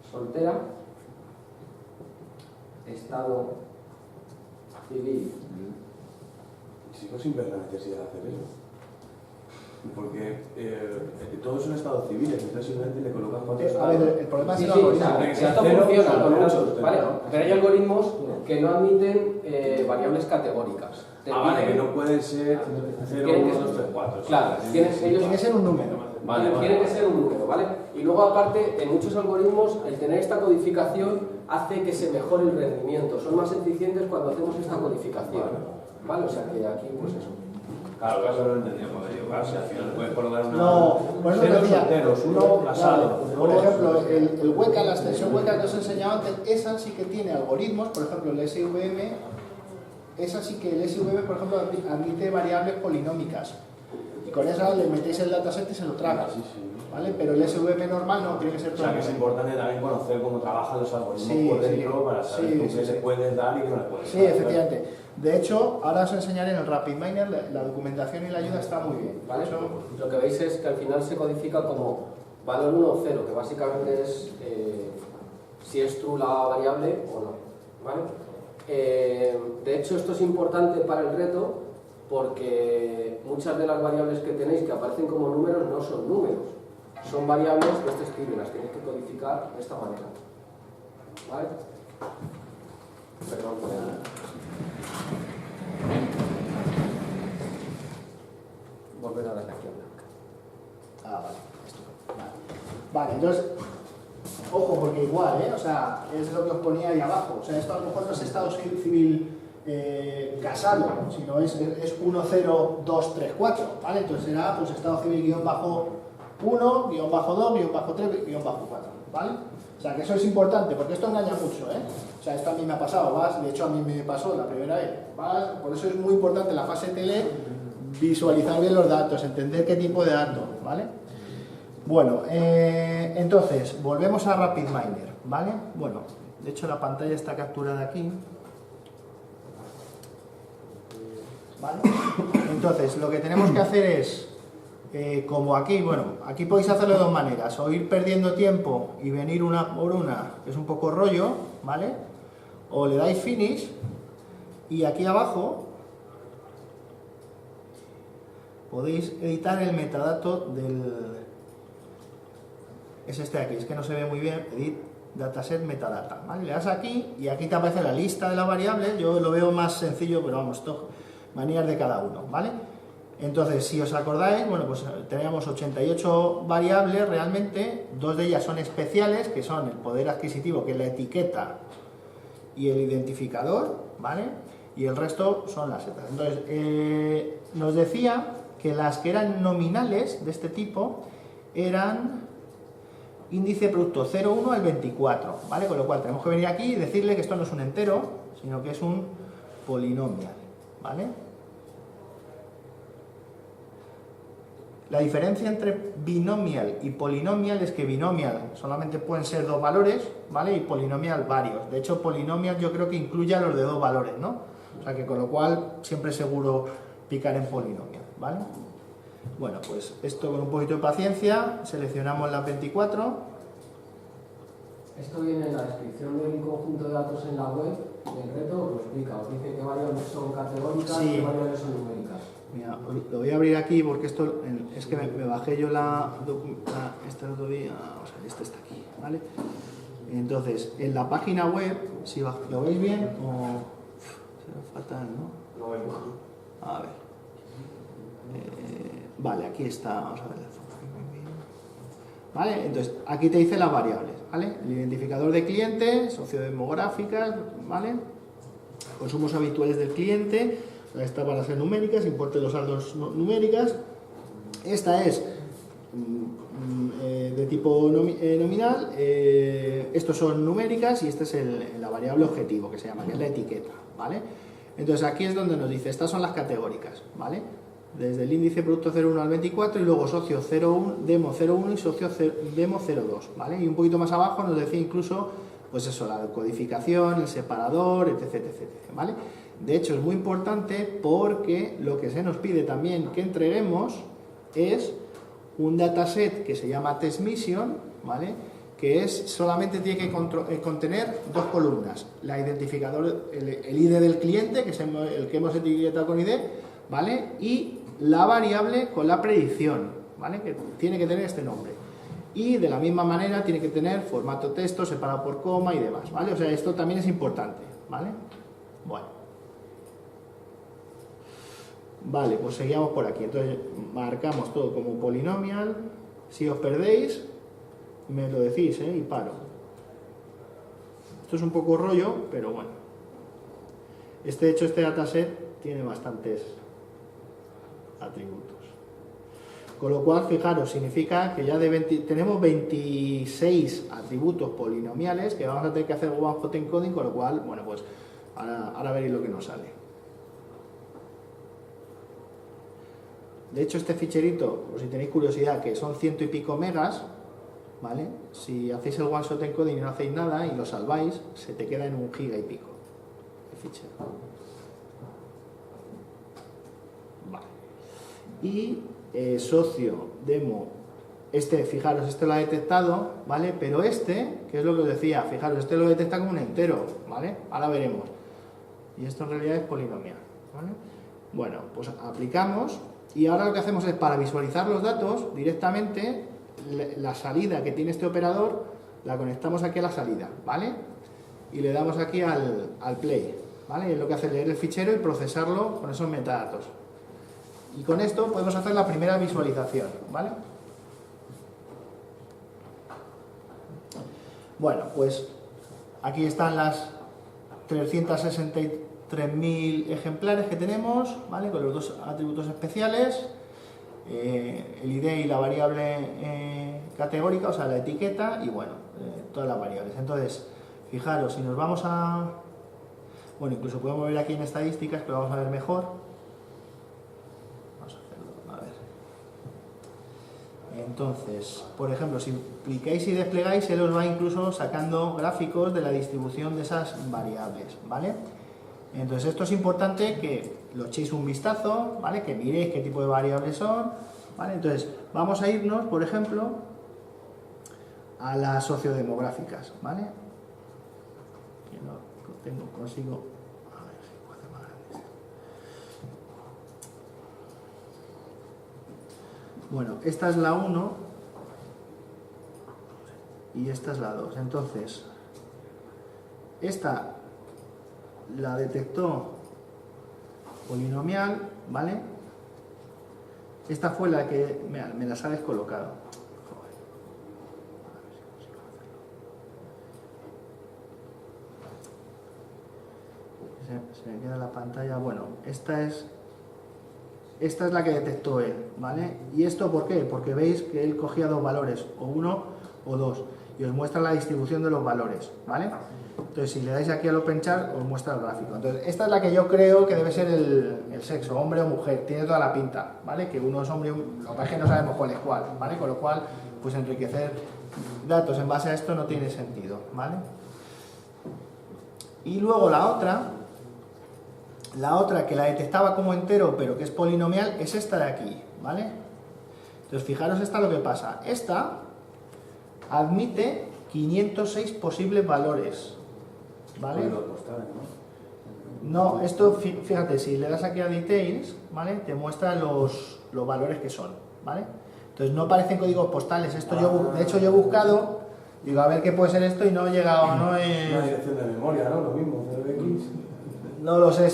soltera, estado civil. Sigo sin ver la necesidad de hacer eso. Porque todo es un estado civil, entonces simplemente le colocan 4 A estados. ver, el problema Sí, es sí, el o sea, algoritmo. esto funciona con muchos, ¿vale? Pero hay algoritmos que no admiten variables categóricas. Vale, que no pueden ser 0, 1, 2, 3, 4. Claro, tiene Tiene que ser un número. Tiene que ser un número, ¿vale? Y luego aparte, en muchos algoritmos, el tener esta codificación hace que se mejore el rendimiento. Son más eficientes cuando hacemos esta codificación, ¿vale? O sea que aquí, pues eso. Claro, eso lo entendíamos. Claro, si al final puedes colocar una... No, bueno, cero decía, solteros, uno no, casado. claro. Por ejemplo, el Weka, la extensión Weka que os he enseñado antes, esa sí que tiene algoritmos, por ejemplo, el SVM, esa sí que el SVM, por ejemplo, admite variables polinómicas. Y con esa le metéis el dataset y se lo traga. Sí, sí. ¿Vale? Pero el SVM normal no, tiene que ser O todo. sea, que es importante también conocer cómo trabajan los algoritmos Sí, por sí. dentro para saber Sí, tú sí, qué sí. le puedes dar y qué no le puedes dar. Sí, efectivamente. De hecho, ahora os enseñaré en el RapidMiner, la documentación y la ayuda está muy bien. ¿Vale? Eso- Lo que veis es que al final se codifica como valor 1 o 0, que básicamente es si es true la variable o no, ¿vale? De hecho, esto es importante para el reto porque muchas de las variables que tenéis que aparecen como números no son números, son variables de este estilo y las tenéis que codificar de esta manera, ¿vale? Perdón por volver a la sección blanca. Ah, vale, estupendo. Vale, entonces, ojo, porque igual, o sea, es lo que os ponía ahí abajo. O sea, esto a lo mejor no es estado civil casado, sino es 1, 0, 2, 3, 4, ¿vale? Entonces será pues estado civil guión bajo 1, guión bajo 2, guión bajo 3, guión bajo 4, ¿vale? O sea, que eso es importante, porque esto engaña mucho, O sea, esto a mí me ha pasado, de hecho a mí me pasó la primera vez, por eso es muy importante en la fase tele visualizar bien los datos, entender qué tipo de datos, ¿vale? Bueno, entonces, volvemos a RapidMiner, ¿vale? Bueno, de hecho la pantalla está capturada aquí. ¿Vale? Entonces, lo que tenemos que hacer es, como aquí, bueno, aquí podéis hacerlo de dos maneras, o ir perdiendo tiempo y venir una por una, que es un poco rollo, ¿vale? O le dais Finish y aquí abajo podéis editar el metadato del... es este de aquí, es que no se ve muy bien, Edit Dataset Metadata, ¿vale? Le das aquí y aquí te aparece la lista de las variables, yo lo veo más sencillo, pero vamos, esto manías de cada uno, ¿vale? Entonces, si os acordáis, bueno, pues teníamos 88 variables realmente, dos de ellas son especiales, que son el poder adquisitivo, que es la etiqueta y el identificador, ¿vale? Y el resto son las setas. Entonces, nos decía que las que eran nominales de este tipo eran índice producto 0,1 al 24, ¿vale? Con lo cual tenemos que venir aquí y decirle que esto no es un entero, sino que es un polinomial, ¿vale? La diferencia entre binomial y polinomial es que binomial solamente pueden ser dos valores, ¿vale? Y polinomial varios. De hecho, polinomial yo creo que incluye a los de dos valores, ¿no? O sea que con lo cual siempre es seguro picar en polinomial, ¿vale? Bueno, pues esto con un poquito de paciencia, seleccionamos las 24. Esto viene en la descripción del conjunto de datos en la web, del reto os lo explica, os dice qué variables son categóricas y qué variables son numéricas. Mira, lo voy a abrir aquí porque esto es que me bajé yo este otro día, o sea, este está aquí, ¿vale? Entonces, en la página web, si lo veis bien o... será fatal, ¿no? Lo vemos. A ver. Vale, aquí está, vamos a ver. ¿Vale? Entonces, aquí te dice las variables, ¿vale? El identificador de cliente, sociodemográficas, ¿vale? Consumos habituales del cliente, esta van a ser numéricas, importe de los saldos numéricas. Esta es de tipo nominal, estos son numéricas y esta es la variable objetivo que se llama, que es la etiqueta, ¿vale? Entonces aquí es donde nos dice, estas son las categóricas, ¿vale? Desde el índice producto 0,1 al 24 y luego socio 0,1, demo 0,1 y socio demo 0,2, ¿vale? Y un poquito más abajo nos decía incluso, pues eso, la codificación, el separador, etc, etc, ¿vale? De hecho es muy importante porque lo que se nos pide también que entreguemos es un dataset que se llama TestMission, ¿vale? Que solamente tiene que contener dos columnas, la identificador, el ID del cliente, que es el que hemos etiquetado con ID, ¿vale? Y la variable con la predicción, ¿vale? Que tiene que tener este nombre. Y de la misma manera tiene que tener formato texto, separado por coma y demás, ¿vale? O sea, esto también es importante, ¿vale? Bueno. Vale, pues seguíamos por aquí. Entonces marcamos todo como polinomial. Si os perdéis, me lo decís, y paro. Esto es un poco rollo, pero bueno. De hecho, este dataset tiene bastantes atributos. Con lo cual, fijaros, significa que ya tenemos 26 atributos polinomiales que vamos a tener que hacer one-hot encoding, con lo cual, bueno, pues ahora veréis lo que nos sale. De hecho, este ficherito, por si tenéis curiosidad, que son 100 y pico megas, ¿vale? Si hacéis el one-shot encoding y no hacéis nada y lo salváis, se te queda en 1 giga y pico el fichero. Vale. Y socio, demo, fijaros, este lo ha detectado, ¿vale? Pero que es lo que os decía, fijaros, este lo detecta como un entero, ¿vale? Ahora veremos. Y esto en realidad es polinomial, ¿vale? Bueno, pues aplicamos. Y ahora lo que hacemos es, para visualizar los datos directamente, la salida que tiene este operador, la conectamos aquí a la salida, ¿vale? Y le damos aquí al play, ¿vale? Y es lo que hace leer el fichero y procesarlo con esos metadatos. Y con esto podemos hacer la primera visualización, ¿vale? Bueno, pues aquí están las 363.000 ejemplares que tenemos, ¿vale? Con los dos atributos especiales, el ID y la variable categórica, o sea, la etiqueta, y bueno, todas las variables. Entonces, fijaros, si nos vamos a... Bueno, incluso podemos ver aquí en estadísticas, que lo vamos a ver mejor. Vamos a hacerlo, a ver. Entonces, por ejemplo, si clicáis y desplegáis, él os va incluso sacando gráficos de la distribución de esas variables, ¿vale? Entonces esto es importante que lo echéis un vistazo, ¿vale? Que miréis qué tipo de variables son, ¿vale? Entonces vamos a irnos, por ejemplo, a las sociodemográficas, ¿vale? Que no consigo. A ver si puedo hacer más grande. Bueno, esta es la 1 y esta es la 2. Entonces, esta la detectó polinomial, ¿vale? Esta fue la que me las ha descolocado. Joder. A ver si consigo hacerlo. Se me queda la pantalla. Bueno, esta es la que detectó él, ¿vale? ¿Y esto por qué? Porque veis que él cogía dos valores, o 1 o 2, y os muestra la distribución de los valores, ¿vale? Entonces, si le dais aquí al Open Chart, os muestra el gráfico. Entonces, esta es la que yo creo que debe ser el sexo, hombre o mujer. Tiene toda la pinta, ¿vale? Que uno es hombre, lo que pasa es que no sabemos cuál es cuál, ¿vale? Con lo cual, pues enriquecer datos en base a esto no tiene sentido, ¿vale? Y luego la otra que la detectaba como entero, pero que es polinomial, es esta de aquí, ¿vale? Entonces, fijaros esta lo que pasa. Esta admite 506 posibles valores, ¿vale? No, esto, fíjate, si le das aquí a Details, ¿vale? Te muestra los valores que son, ¿vale? Entonces no parecen códigos postales. Esto de hecho yo he buscado, digo, a ver qué puede ser esto y no he llegado, no he... Una dirección de memoria, ¿no? Lo mismo, CDX. No lo sé.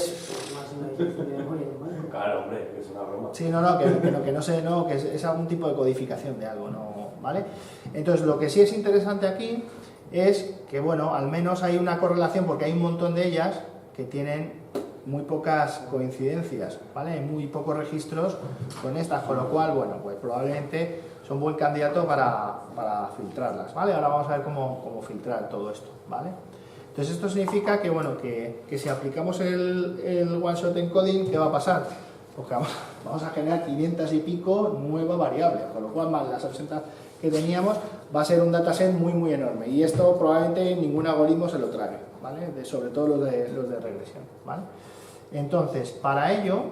Claro, hombre, que es una broma. Sí, que no sé, no, que es algún tipo de codificación de algo, ¿no? ¿Vale? Entonces, lo que sí es interesante aquí es que, bueno, al menos hay una correlación, porque hay un montón de ellas que tienen muy pocas coincidencias, ¿vale? Hay muy pocos registros con estas, con lo cual, bueno, pues probablemente son buen candidato para filtrarlas, ¿vale? Ahora vamos a ver cómo filtrar todo esto, ¿vale? Entonces esto significa que, bueno, que si aplicamos el one-shot encoding, ¿qué va a pasar? Pues que vamos a generar 500 y pico nuevas variables, con lo cual más las 80 que teníamos va a ser un dataset muy muy enorme, y esto probablemente ningún algoritmo se lo trague, ¿vale? Sobre todo los de regresión, ¿vale? Entonces, para ello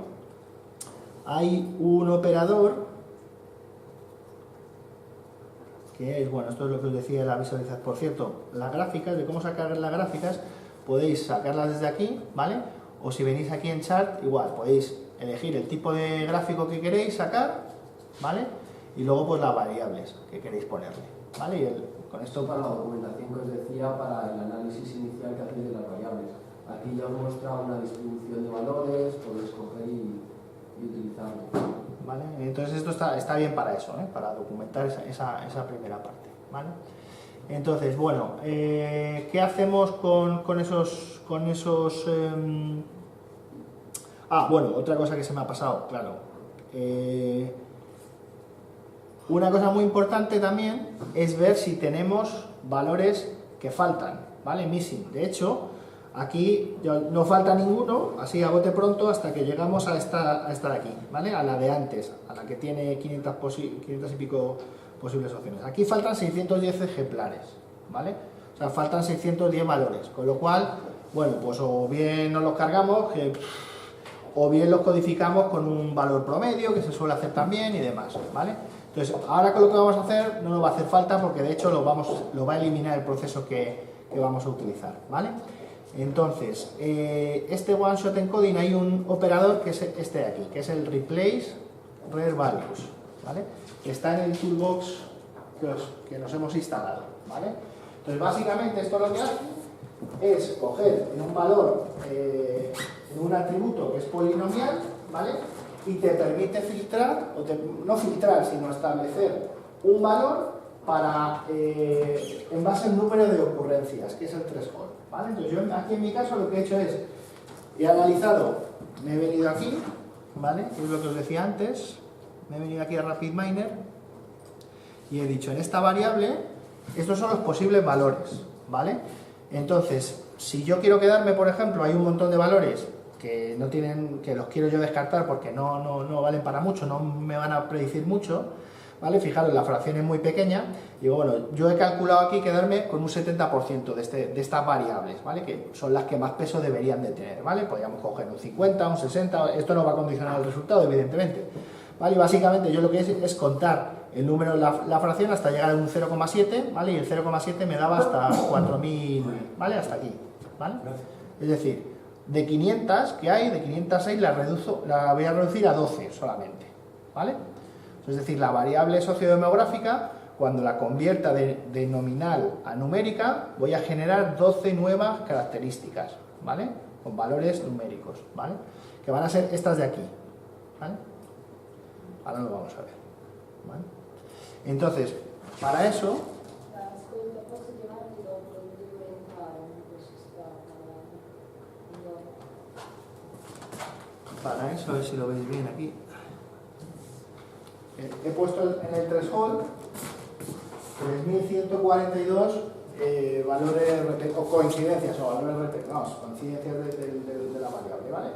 hay un operador que es, bueno, esto es lo que os decía de la visualización. Por cierto, las gráficas, de cómo sacar las gráficas, podéis sacarlas desde aquí, ¿vale? O si venís aquí en Chart, igual, podéis elegir el tipo de gráfico que queréis sacar, ¿vale? Y luego pues las variables que queréis ponerle, ¿vale? Y con esto... Para la documentación que os decía, para el análisis inicial que hacéis de las variables. Aquí ya os muestra una distribución de valores, podéis coger y utilizarlo. ¿Vale? Entonces esto está bien para eso, ¿eh? Para documentar esa primera parte, ¿vale? Entonces, bueno, ¿qué hacemos con esos... bueno, otra cosa que se me ha pasado, claro. Una cosa muy importante también es ver si tenemos valores que faltan, ¿vale? Missing. De hecho, aquí no falta ninguno, así a bote pronto, hasta que llegamos a esta de aquí, ¿vale? A la de antes, a la que tiene 500 y pico posibles opciones. Aquí faltan 610 ejemplares, ¿vale? O sea, faltan 610 valores, con lo cual, bueno, pues o bien nos los cargamos, o bien los codificamos con un valor promedio, que se suele hacer también y demás, ¿vale? Entonces, ahora con lo que vamos a hacer no nos va a hacer falta, porque de hecho lo va a eliminar el proceso que vamos a utilizar, ¿vale? Entonces, este one-shot encoding, hay un operador que es este de aquí, que es el replace rare values, ¿vale? Que está en el toolbox que nos hemos instalado, ¿vale? Entonces, básicamente esto lo que hace es coger en un valor, en un atributo que es polinomial, ¿vale? Y te permite filtrar, no filtrar, sino establecer un valor para, en base al número de ocurrencias, que es el threshold, ¿vale? Entonces yo aquí en mi caso lo que he hecho es, he analizado, me he venido aquí, ¿vale? Es lo que os decía antes, me he venido aquí a RapidMiner y he dicho, en esta variable, estos son los posibles valores, ¿vale? Entonces, si yo quiero quedarme, por ejemplo, hay un montón de valores que no tienen, que los quiero yo descartar porque no valen para mucho, no me van a predecir mucho, ¿vale? Fijaros, la fracción es muy pequeña. Digo, bueno, yo he calculado aquí quedarme con un 70% de estas variables, ¿vale? Que son las que más peso deberían de tener, ¿vale? Podríamos coger un 50, un 60, esto no va a condicionar el resultado, evidentemente, ¿vale? Y básicamente yo lo que es contar el número, la fracción hasta llegar a un 0,7, ¿vale? Y el 0,7 me daba hasta 4000, ¿vale? Hasta aquí, ¿vale? Es decir, de 500 que hay, de 506 la voy a reducir a 12 solamente, ¿vale? Es decir, la variable sociodemográfica, cuando la convierta de nominal a numérica, voy a generar 12 nuevas características, ¿vale? Con valores numéricos, ¿vale? Que van a ser estas de aquí, ¿vale? Ahora lo vamos a ver, ¿vale? Entonces, para eso... Para eso, a ver si lo veis bien aquí. He puesto en el threshold 3142 valores o coincidencias o valores coincidencias de la variable, ¿vale?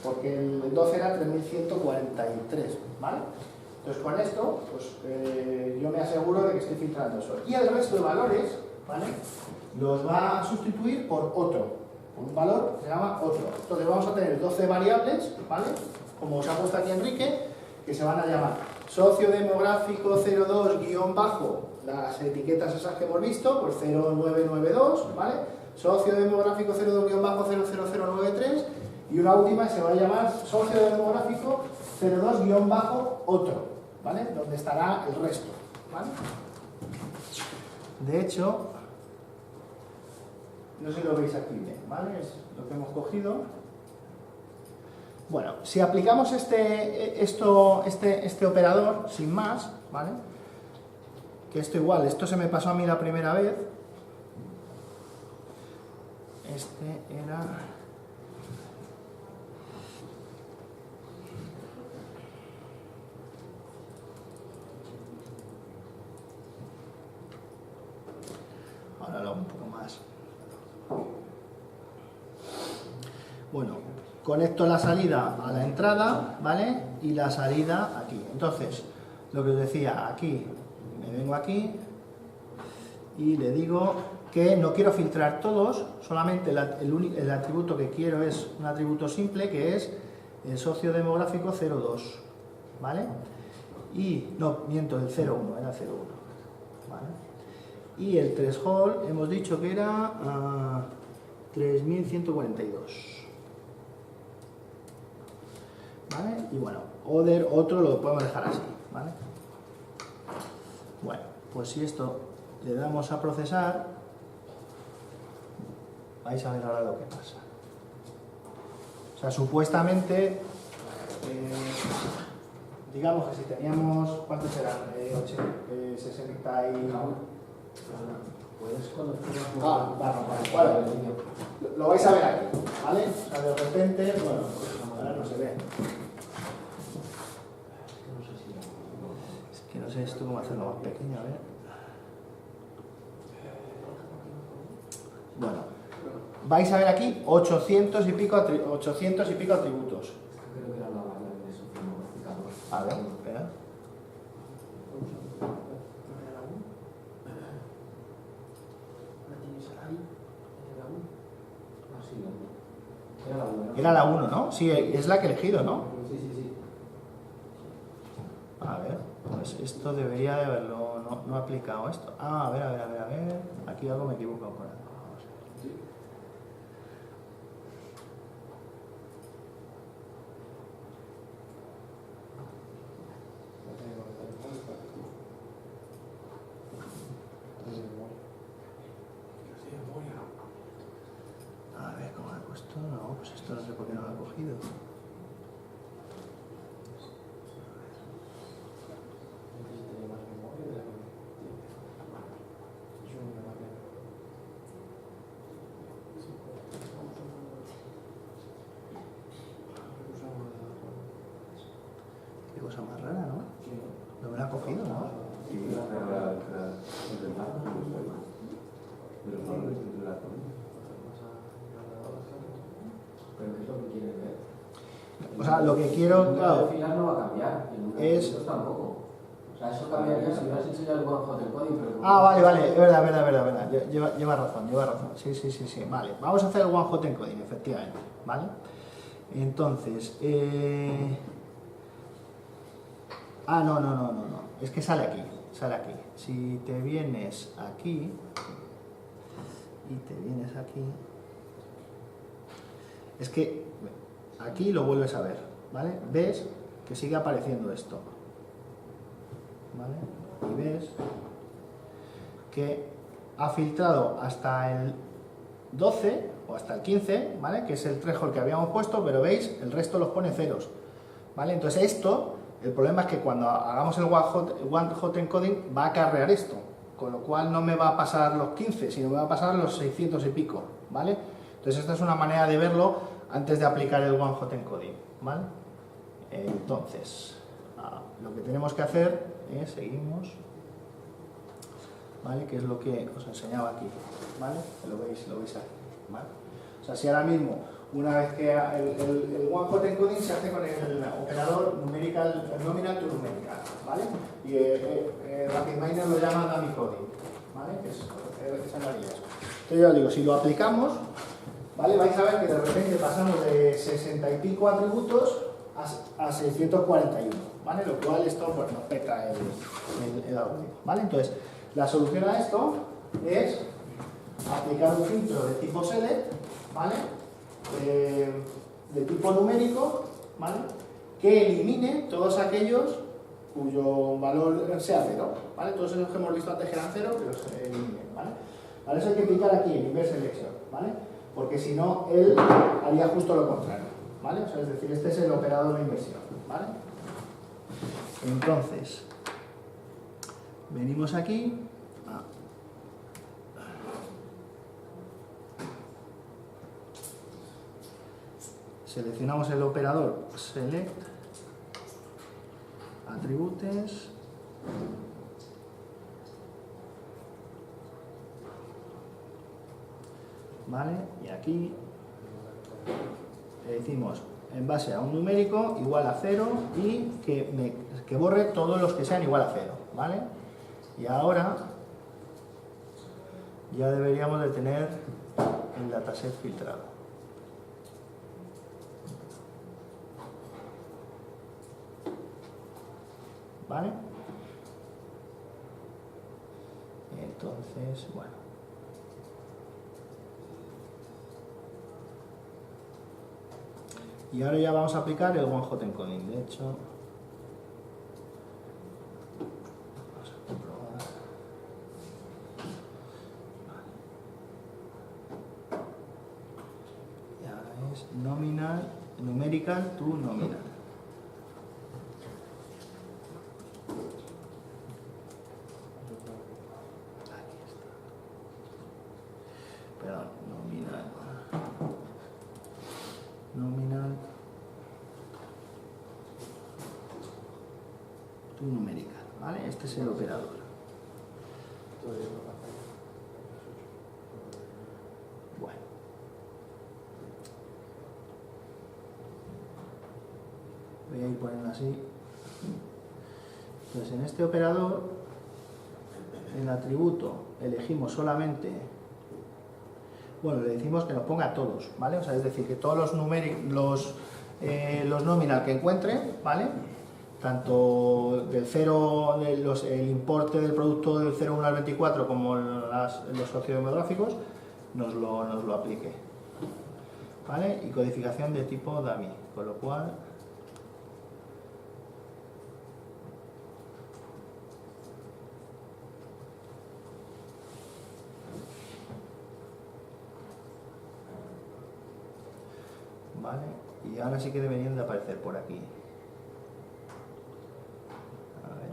Porque el 12 era 3143, ¿vale? Entonces con esto, pues yo me aseguro de que estoy filtrando eso. Y el resto de valores, ¿vale? Los va a sustituir por otro. Un valor se llama otro. Entonces vamos a tener 12 variables, ¿vale? Como os ha puesto aquí Enrique, que se van a llamar sociodemográfico 02 guión bajo, las etiquetas esas que hemos visto, pues 0992, ¿vale? Sociodemográfico 02 guión bajo 00093 y una última se va a llamar sociodemográfico 02 guión bajo otro, ¿vale? Donde estará el resto, ¿vale? De hecho, no sé si lo veis aquí bien, ¿vale? Es lo que hemos cogido. Bueno, si aplicamos este operador, sin más, ¿vale? Que esto igual, esto se me pasó a mí la primera vez. Este era... Ahora lo hago un poco más. Bueno, conecto la salida a la entrada, ¿vale? Y la salida aquí. Entonces, lo que os decía, aquí, me vengo aquí y le digo que no quiero filtrar todos, solamente el atributo que quiero es un atributo simple que es el sociodemográfico 02, ¿vale? Y, no, miento, el 01, era 01, ¿vale? Y el threshold hemos dicho que era 3142. ¿Vale? Y bueno, otro lo podemos dejar así, ¿vale? Bueno, pues si esto le damos a procesar, vais a ver ahora lo que pasa. O sea, supuestamente, digamos que si teníamos, ¿cuántos eran? 60 y... Puedes conocer bueno, lo vais a ver aquí, ¿vale? O sea, de repente, bueno, ahora no se ve. Es que no sé esto cómo hacerlo más pequeño, a ver. Bueno, vais a ver aquí 800 y pico atributos. Creo que era la variable de sociodemográfica 2. A ver, espera. Era la 1, ¿no? Sí, es la que he elegido, ¿no? Sí, sí, sí. A ver, pues esto debería de haberlo no aplicado esto. Ah, a ver. Aquí algo me equivoco por ahí. Vamos a ver. A ver, ¿cómo lo he puesto? No, pues esto no sé por qué no lo he cogido. Qué cosa más rara, ¿no? No me la ha cogido, ¿no? Pero ¿qué es lo que quieres ver? O sea, lo que quiero, El número claro, de filas no va a cambiar. Y el número de es... puntos tampoco. O sea, eso cambiaría si hubieras hecho ya el one hot encoding, pero... Ah, vale, es verdad. Lleva razón. Sí. Vale, vamos a hacer el one hot encoding, efectivamente, ¿vale? Entonces, no. Es que sale aquí. Si te vienes aquí y te vienes aquí, es que aquí lo vuelves a ver, ¿vale? Ves que sigue apareciendo esto, ¿vale? Y ves que ha filtrado hasta el 12 o hasta el 15, ¿vale? Que es el threshold que habíamos puesto, pero veis, el resto los pone ceros, ¿vale? Entonces esto, el problema es que cuando hagamos el one hot encoding va a acarrear esto, con lo cual no me va a pasar los 15, sino me va a pasar los 600 y pico, ¿vale? Entonces esta es una manera de verlo antes de aplicar el one hot encoding, ¿vale? Entonces, lo que tenemos que hacer es, seguimos, ¿vale? Que es lo que os enseñaba aquí, ¿vale? Lo veis aquí, ¿vale? O sea, si ahora mismo, una vez que el one hot encoding se hace con el operador nominal to numerical, ¿vale? Y RapidMiner lo llama dummy coding, ¿vale? Que es maravilloso. Entonces yo os digo, si lo aplicamos, ¿vale? Vais a ver que de repente pasamos de 60 y pico atributos a 641, ¿vale? Lo cual esto pues, nos peta el algoritmo, ¿vale? Entonces, la solución a esto es aplicar un filtro de tipo select, ¿vale? De tipo numérico, ¿vale? Que elimine todos aquellos cuyo valor sea 0, ¿vale? Todos esos que hemos visto antes que eran 0, que los eliminen, ¿vale? Para eso hay que picar aquí en inverse selection, ¿vale? Porque si no, él haría justo lo contrario, ¿vale? O sea, es decir, este es el operador de inversión, ¿vale? Entonces, venimos aquí. Seleccionamos el operador select, atributes, ¿vale? Y aquí le decimos en base a un numérico igual a 0 y que borre todos los que sean igual a 0, ¿vale? Y ahora ya deberíamos de tener el dataset filtrado. ¿Vale? Entonces, bueno. Y ahora ya vamos a aplicar el one hot encoding. De hecho, vamos a comprobar. Vale. Y ahora es numerical to nominal. Nominal to numerical, ¿vale? Este es el operador. Bueno. Voy a ir poniendo así. Entonces, en este operador, en atributo, elegimos solamente... Bueno, le decimos que nos ponga todos, ¿vale? O sea, es decir, que todos los nominal que encuentre, ¿vale? Tanto del 0, el importe del producto del 0,1 al 24 como los sociodemográficos, nos lo aplique, ¿vale? Y codificación de tipo dummy, con lo cual... ¿Vale? Y ahora sí que deberían de aparecer por aquí. A ver.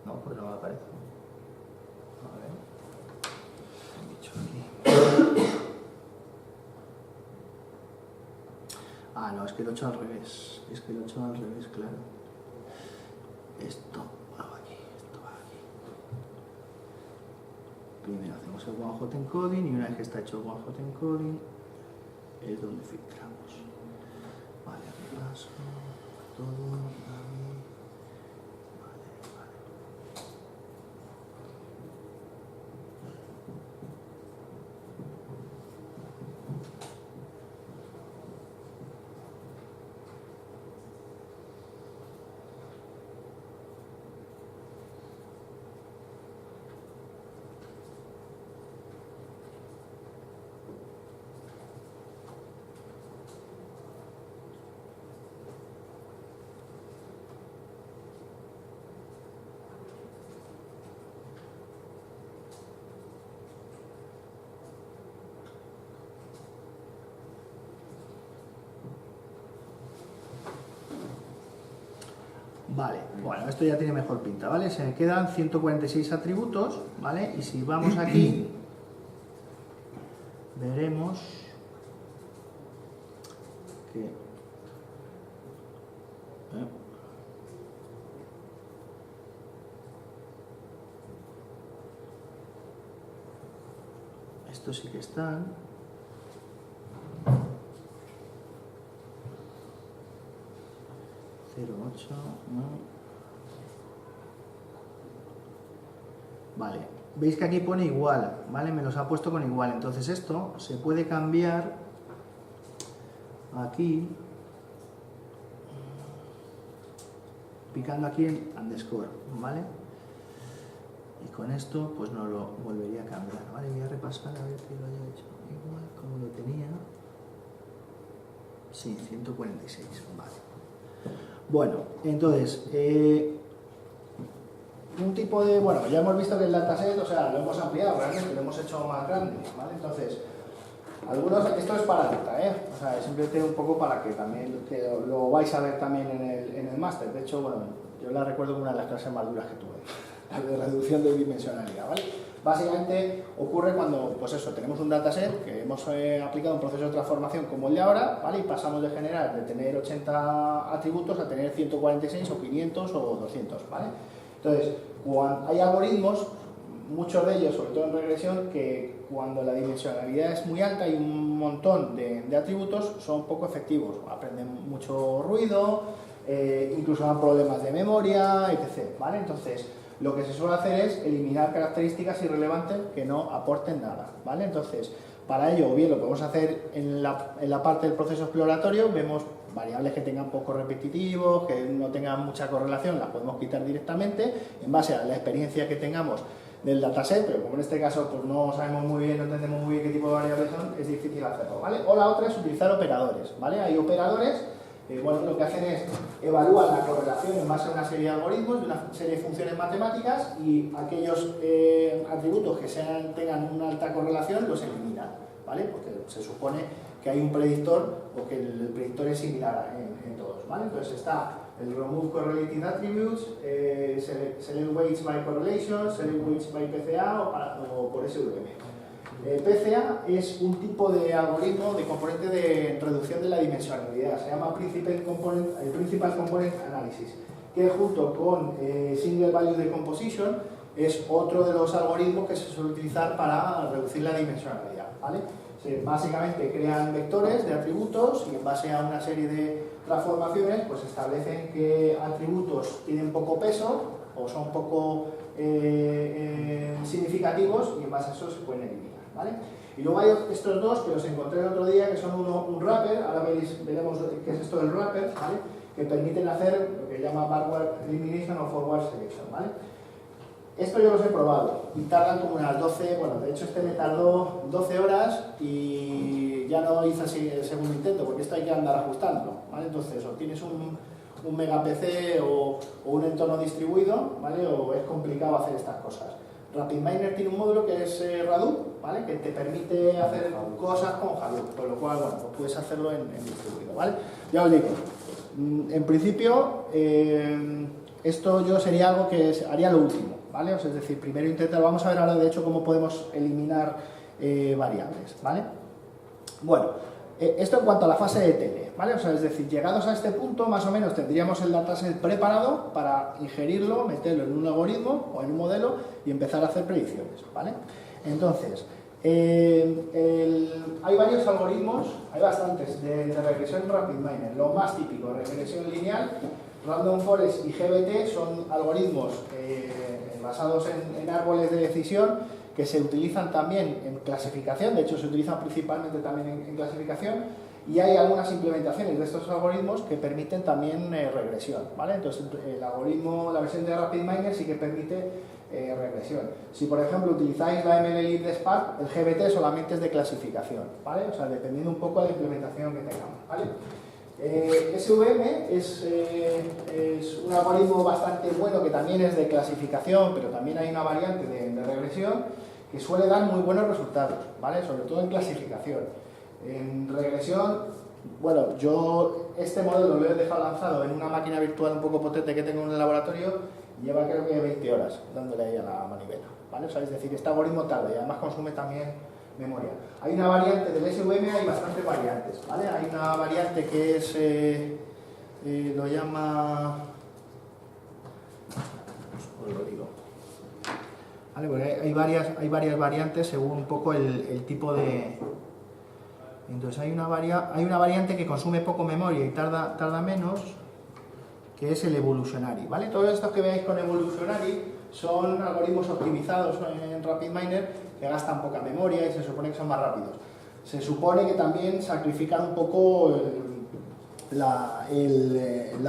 No, pues no me aparece. A ver. ¿Qué he dicho aquí? Ah, no, es que lo he hecho al revés. Claro. Esto va aquí. Primero hacemos el one hot encoding y una vez que está hecho el one hot encoding es donde filtramos. Vale, repaso, todo, ahí. Vale. Vale, bueno, esto ya tiene mejor pinta, ¿vale? Se me quedan 146 atributos, ¿vale? Y si vamos aquí, veremos que... estos sí que están. 08, no. Vale, veis que aquí pone igual, ¿vale? Me los ha puesto con igual, entonces esto se puede cambiar aquí, picando aquí en underscore, ¿vale? Y con esto pues no lo volvería a cambiar, ¿vale? Voy a repasar a ver que lo haya hecho igual como lo tenía. Sí, 146, vale. Bueno, entonces, un tipo de... Bueno, ya hemos visto que el dataset, o sea, lo hemos ampliado, realmente lo hemos hecho más grande, ¿vale? Entonces, algunos... Esto es para data, ¿eh? O sea, simplemente un poco para que también lo vais a ver también en el máster. De hecho, bueno, yo la recuerdo como una de las clases más duras que tuve, la de reducción de dimensionalidad, ¿vale? Básicamente ocurre cuando, pues eso, tenemos un dataset que hemos aplicado un proceso de transformación como el de ahora, ¿vale? Y pasamos de generar, de tener 80 atributos a tener 146 o 500 o 200, ¿vale? Entonces, cuando hay algoritmos, muchos de ellos, sobre todo en regresión, que cuando la dimensionalidad es muy alta y un montón de atributos, son poco efectivos, aprenden mucho ruido, incluso dan problemas de memoria, etc., ¿vale? Entonces, lo que se suele hacer es eliminar características irrelevantes que no aporten nada, ¿vale? Entonces, para ello, o bien lo podemos hacer en la parte del proceso exploratorio, vemos variables que tengan poco repetitivos, que no tengan mucha correlación, las podemos quitar directamente en base a la experiencia que tengamos del dataset, pero como en este caso pues no sabemos muy bien, no entendemos muy bien qué tipo de variables son, es difícil hacerlo, ¿vale? O la otra es utilizar operadores, ¿vale? Hay operadores bueno, lo que hacen es evaluar la correlación en base a una serie de algoritmos, de una serie de funciones matemáticas, y aquellos atributos que tengan una alta correlación los eliminan, ¿vale? Porque se supone que hay un predictor o que el predictor es similar en todos, ¿vale? Entonces está el remove correlated attributes, select weights by correlation, select weights by PCA o por SVM. PCA es un tipo de algoritmo de componente de reducción de la dimensionalidad, se llama Principal Component Analysis, que junto con Single Value Decomposition es otro de los algoritmos que se suele utilizar para reducir la dimensionalidad, ¿vale? Básicamente crean vectores de atributos y en base a una serie de transformaciones pues establecen qué atributos tienen poco peso o son poco significativos, y en base a eso se pueden eliminar, ¿vale? Y luego hay estos dos que los encontré el otro día, que son un wrapper, ahora veremos qué es esto del wrapper, ¿vale? Que permiten hacer lo que llama backward elimination o forward selection, ¿vale? Esto yo los he probado y tardan como unas 12, bueno, de hecho este me tardó 12 horas y ya no hice así el segundo intento, porque esto hay que andar ajustando, ¿vale? Entonces, o tienes un mega PC o un entorno distribuido, ¿vale? O es complicado hacer estas cosas. RapidMiner tiene un módulo que es Hadoop, ¿vale? Que te permite hacer cosas con Hadoop, con lo cual, bueno, pues puedes hacerlo en distribuido, ¿vale? Ya os digo, en principio, esto yo sería algo que haría lo último, ¿vale? O sea, es decir, primero intentar, vamos a ver ahora de hecho cómo podemos eliminar variables, ¿vale? Bueno, esto en cuanto a la fase de tele, ¿vale? O sea, es decir, llegados a este punto, más o menos tendríamos el dataset preparado para ingerirlo, meterlo en un algoritmo o en un modelo y empezar a hacer predicciones, ¿vale? Entonces, Hay varios algoritmos, hay bastantes, de regresión en RapidMiner. Lo más típico, regresión lineal, Random Forest y GBT son algoritmos basados en árboles de decisión que se utilizan también en clasificación, de hecho se utilizan principalmente también en clasificación, y hay algunas implementaciones de estos algoritmos que permiten también regresión, ¿vale? Entonces el algoritmo, la versión de RapidMiner sí que permite regresión. Si por ejemplo utilizáis la MLlib de Spark, el GBT solamente es de clasificación, ¿vale? O sea, dependiendo un poco de la implementación que tengamos, ¿vale? SVM es un algoritmo bastante bueno que también es de clasificación, pero también hay una variante de regresión que suele dar muy buenos resultados, ¿vale? Sobre todo en clasificación. En regresión, bueno, yo este modelo lo he dejado lanzado en una máquina virtual un poco potente que tengo en el laboratorio, lleva creo que 20 horas dándole ahí a la manivela, ¿vale? O sea, es decir, este algoritmo tarda y además consume también memoria. Hay una variante del SVM, hay bastantes variantes, ¿vale? Hay una variante que es, lo llama, os lo digo, ¿vale? Porque hay varias variantes según un poco el tipo de... Entonces hay una variante que consume poco memoria y tarda menos, que es el Evolutionary, ¿vale? Todos estos que veáis con Evolutionary son algoritmos optimizados en RapidMiner que gastan poca memoria y se supone que son más rápidos. Se supone que también sacrifican un poco la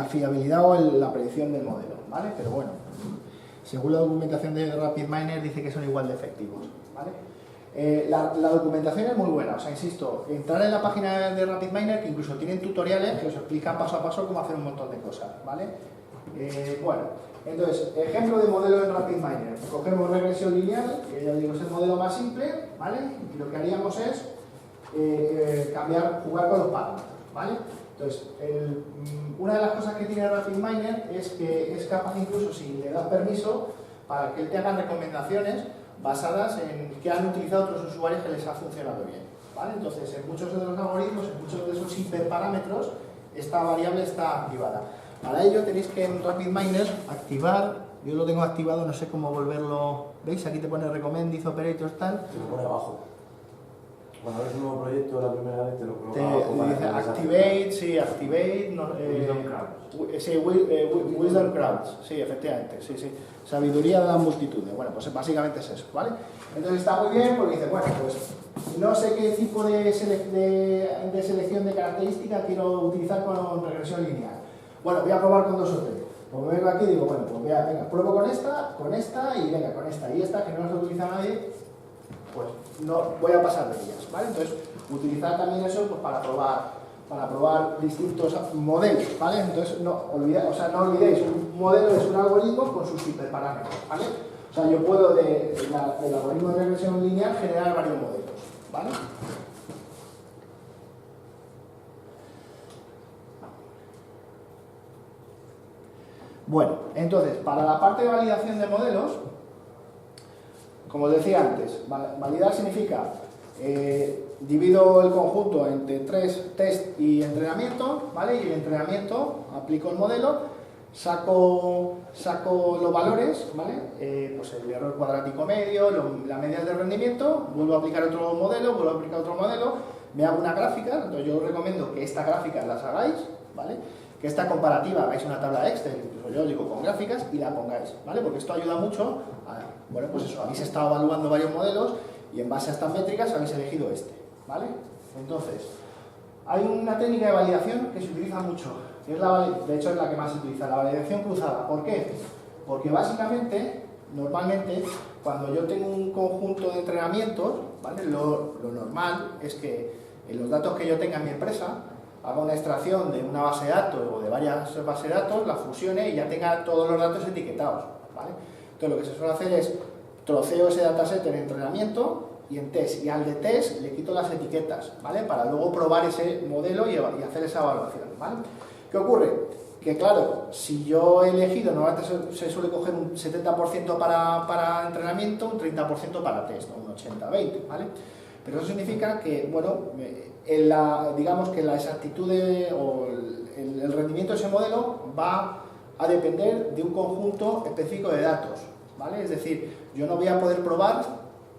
fiabilidad o la predicción del modelo, ¿vale? Pero bueno, según la documentación de RapidMiner dice que son igual de efectivos, ¿vale? La documentación es muy buena, o sea, insisto, entrar en la página de RapidMiner, que incluso tienen tutoriales que os explican paso a paso cómo hacer un montón de cosas, ¿vale? Bueno, entonces, ejemplo de modelo en RapidMiner. Cogemos regresión lineal, que ya digo es el modelo más simple, ¿vale? Y lo que haríamos es jugar con los parámetros, ¿vale? Entonces, una de las cosas que tiene RapidMiner es que es capaz, incluso si le das permiso, para que él te haga recomendaciones basadas en que han utilizado otros usuarios que les ha funcionado bien, ¿vale? Entonces, en muchos de los algoritmos, en muchos de esos hiperparámetros, esta variable está activada. Para ello tenéis que en RapidMiner activar, yo lo tengo activado, no sé cómo volverlo, ¿veis? Aquí te pone recommend, dice operators, tal. Te lo pone abajo. Cuando abres un nuevo proyecto la primera vez te lo coloca abajo. Te dice activate, sí, activate, no, sí, wisdom crowds, sí, efectivamente, sí, sí. Sabiduría de las multitudes, bueno, pues básicamente es eso, ¿vale? Entonces está muy bien porque dice, bueno, pues no sé qué tipo de selección de características quiero utilizar con regresión lineal. Bueno, voy a probar con 2 o 3. Pues me vengo aquí y digo, bueno, pues venga, pruebo con esta y venga, con esta y esta, que no las utiliza nadie, pues no voy a pasar de ellas, ¿vale? Entonces, utilizar también eso pues, para probar distintos modelos, ¿vale? Entonces, no olvidéis, un modelo es un algoritmo con sus hiperparámetros, ¿vale? O sea, yo puedo del algoritmo de regresión lineal generar varios modelos, ¿vale? Bueno, entonces, para la parte de validación de modelos, como os decía antes, validar significa divido el conjunto entre 3 test y entrenamiento, ¿vale? Y el entrenamiento, aplico el modelo, saco los valores, ¿vale? Pues el error cuadrático medio, la media de rendimiento, vuelvo a aplicar otro modelo, me hago una gráfica, entonces yo os recomiendo que esta gráfica las hagáis, ¿vale? Que esta comparativa hagáis una tabla Excel, incluso yo digo con gráficas, y la pongáis, ¿vale? Porque esto ayuda mucho a, bueno, pues eso, habéis estado evaluando varios modelos y en base a estas métricas habéis elegido este, ¿vale? Entonces, hay una técnica de validación que se utiliza mucho, que es de hecho es la que más se utiliza, la validación cruzada. ¿Por qué? Porque básicamente, normalmente, cuando yo tengo un conjunto de entrenamientos, ¿vale? Lo normal es que en los datos que yo tenga en mi empresa, haga una extracción de una base de datos o de varias bases de datos, la fusione y ya tenga todos los datos etiquetados, ¿vale? Entonces lo que se suele hacer es troceo ese dataset en entrenamiento y en test, y al de test le quito las etiquetas, ¿vale? Para luego probar ese modelo y hacer esa evaluación, ¿vale? ¿Qué ocurre? Que claro, si yo he elegido, normalmente se suele coger un 70% para entrenamiento, un 30% para test, ¿no? Un 80-20, ¿vale? Pero eso significa que, bueno, digamos que la exactitud o el rendimiento de ese modelo va a depender de un conjunto específico de datos, ¿vale? Es decir, yo no voy a poder probar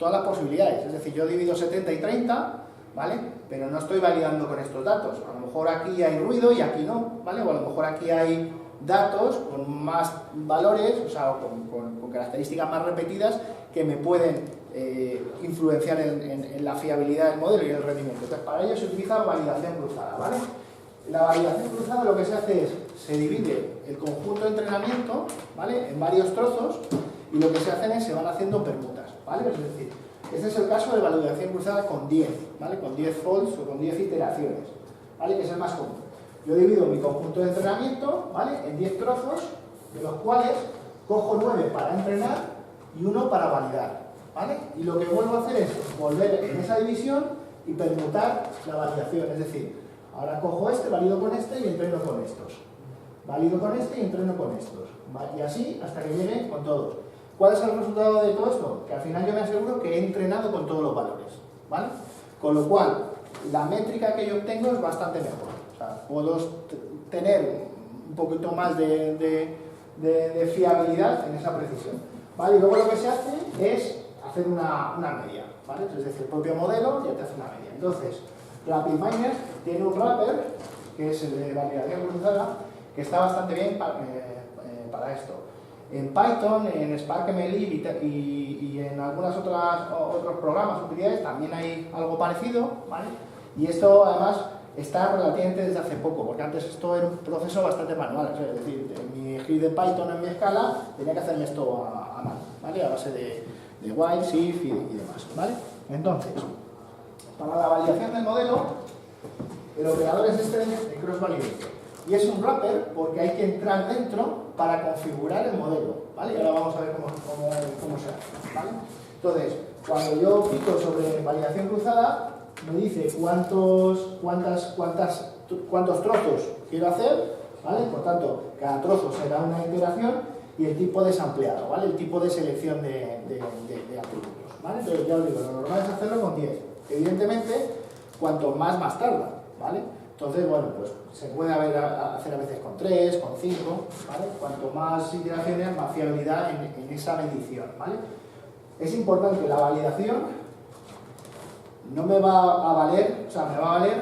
todas las posibilidades. Es decir, yo divido 70 y 30, ¿vale? Pero no estoy validando con estos datos. A lo mejor aquí hay ruido y aquí no, ¿vale? O a lo mejor aquí hay datos con más valores, o sea, con características más repetidas que me pueden influenciar en la fiabilidad del modelo y el rendimiento. Entonces, para ello se utiliza validación cruzada, ¿vale? La validación cruzada lo que se hace es, se divide el conjunto de entrenamiento, ¿vale?, en varios trozos, y lo que se hacen es, se van haciendo permutas, ¿vale? Es decir, este es el caso de validación cruzada con 10, ¿vale?, con 10 folds o con 10 iteraciones, ¿vale?, que es el más común. Yo divido mi conjunto de entrenamiento, ¿vale?, en 10 trozos, de los cuales cojo 9 para entrenar y 1 para validar, ¿vale? Y lo que vuelvo a hacer es volver en esa división y permutar la validación, es decir, ahora cojo este, valido con este y entreno con estos. Valido con este y entreno con estos. Y así hasta que llegue con todos. ¿Cuál es el resultado de todo esto? Que al final yo me aseguro que he entrenado con todos los valores, ¿vale? Con lo cual, la métrica que yo obtengo es bastante mejor. O sea, puedo tener un poquito más de fiabilidad en esa precisión, ¿vale? Y luego lo que se hace es hacer una media, ¿vale? Es decir, el propio modelo ya te hace una media. Entonces, RapidMiner tiene un wrapper, que es el de validación cruzada, que está bastante bien para esto. En Python, en SparkML y en algunos otros programas, utilidades, también hay algo parecido, ¿vale? Y esto además está relativamente desde hace poco, porque antes esto era un proceso bastante manual, es decir, en mi script de Python en mi escala tenía que hacerme esto a mano, ¿vale? A base de while, if y demás, ¿vale? Entonces, para la validación del modelo, el operador es este de cross validation. Y es un wrapper porque hay que entrar dentro para configurar el modelo, ¿vale? Y ahora vamos a ver cómo se hace, ¿vale? Entonces, cuando yo pico sobre validación cruzada, me dice cuántos trozos quiero hacer, ¿vale? Por tanto, cada trozo será una iteración y el tipo de sampleado, ¿vale? El tipo de selección de atributos, ¿vale? Entonces, ya os digo, lo normal es hacerlo con 10. Evidentemente, cuanto más tarda, ¿vale? Entonces, bueno, pues se puede hacer a veces con 3, con 5, ¿vale? Cuanto más iteraciones, más fiabilidad en esa medición, ¿vale? Es importante, la validación no me va a valer, o sea, me va a valer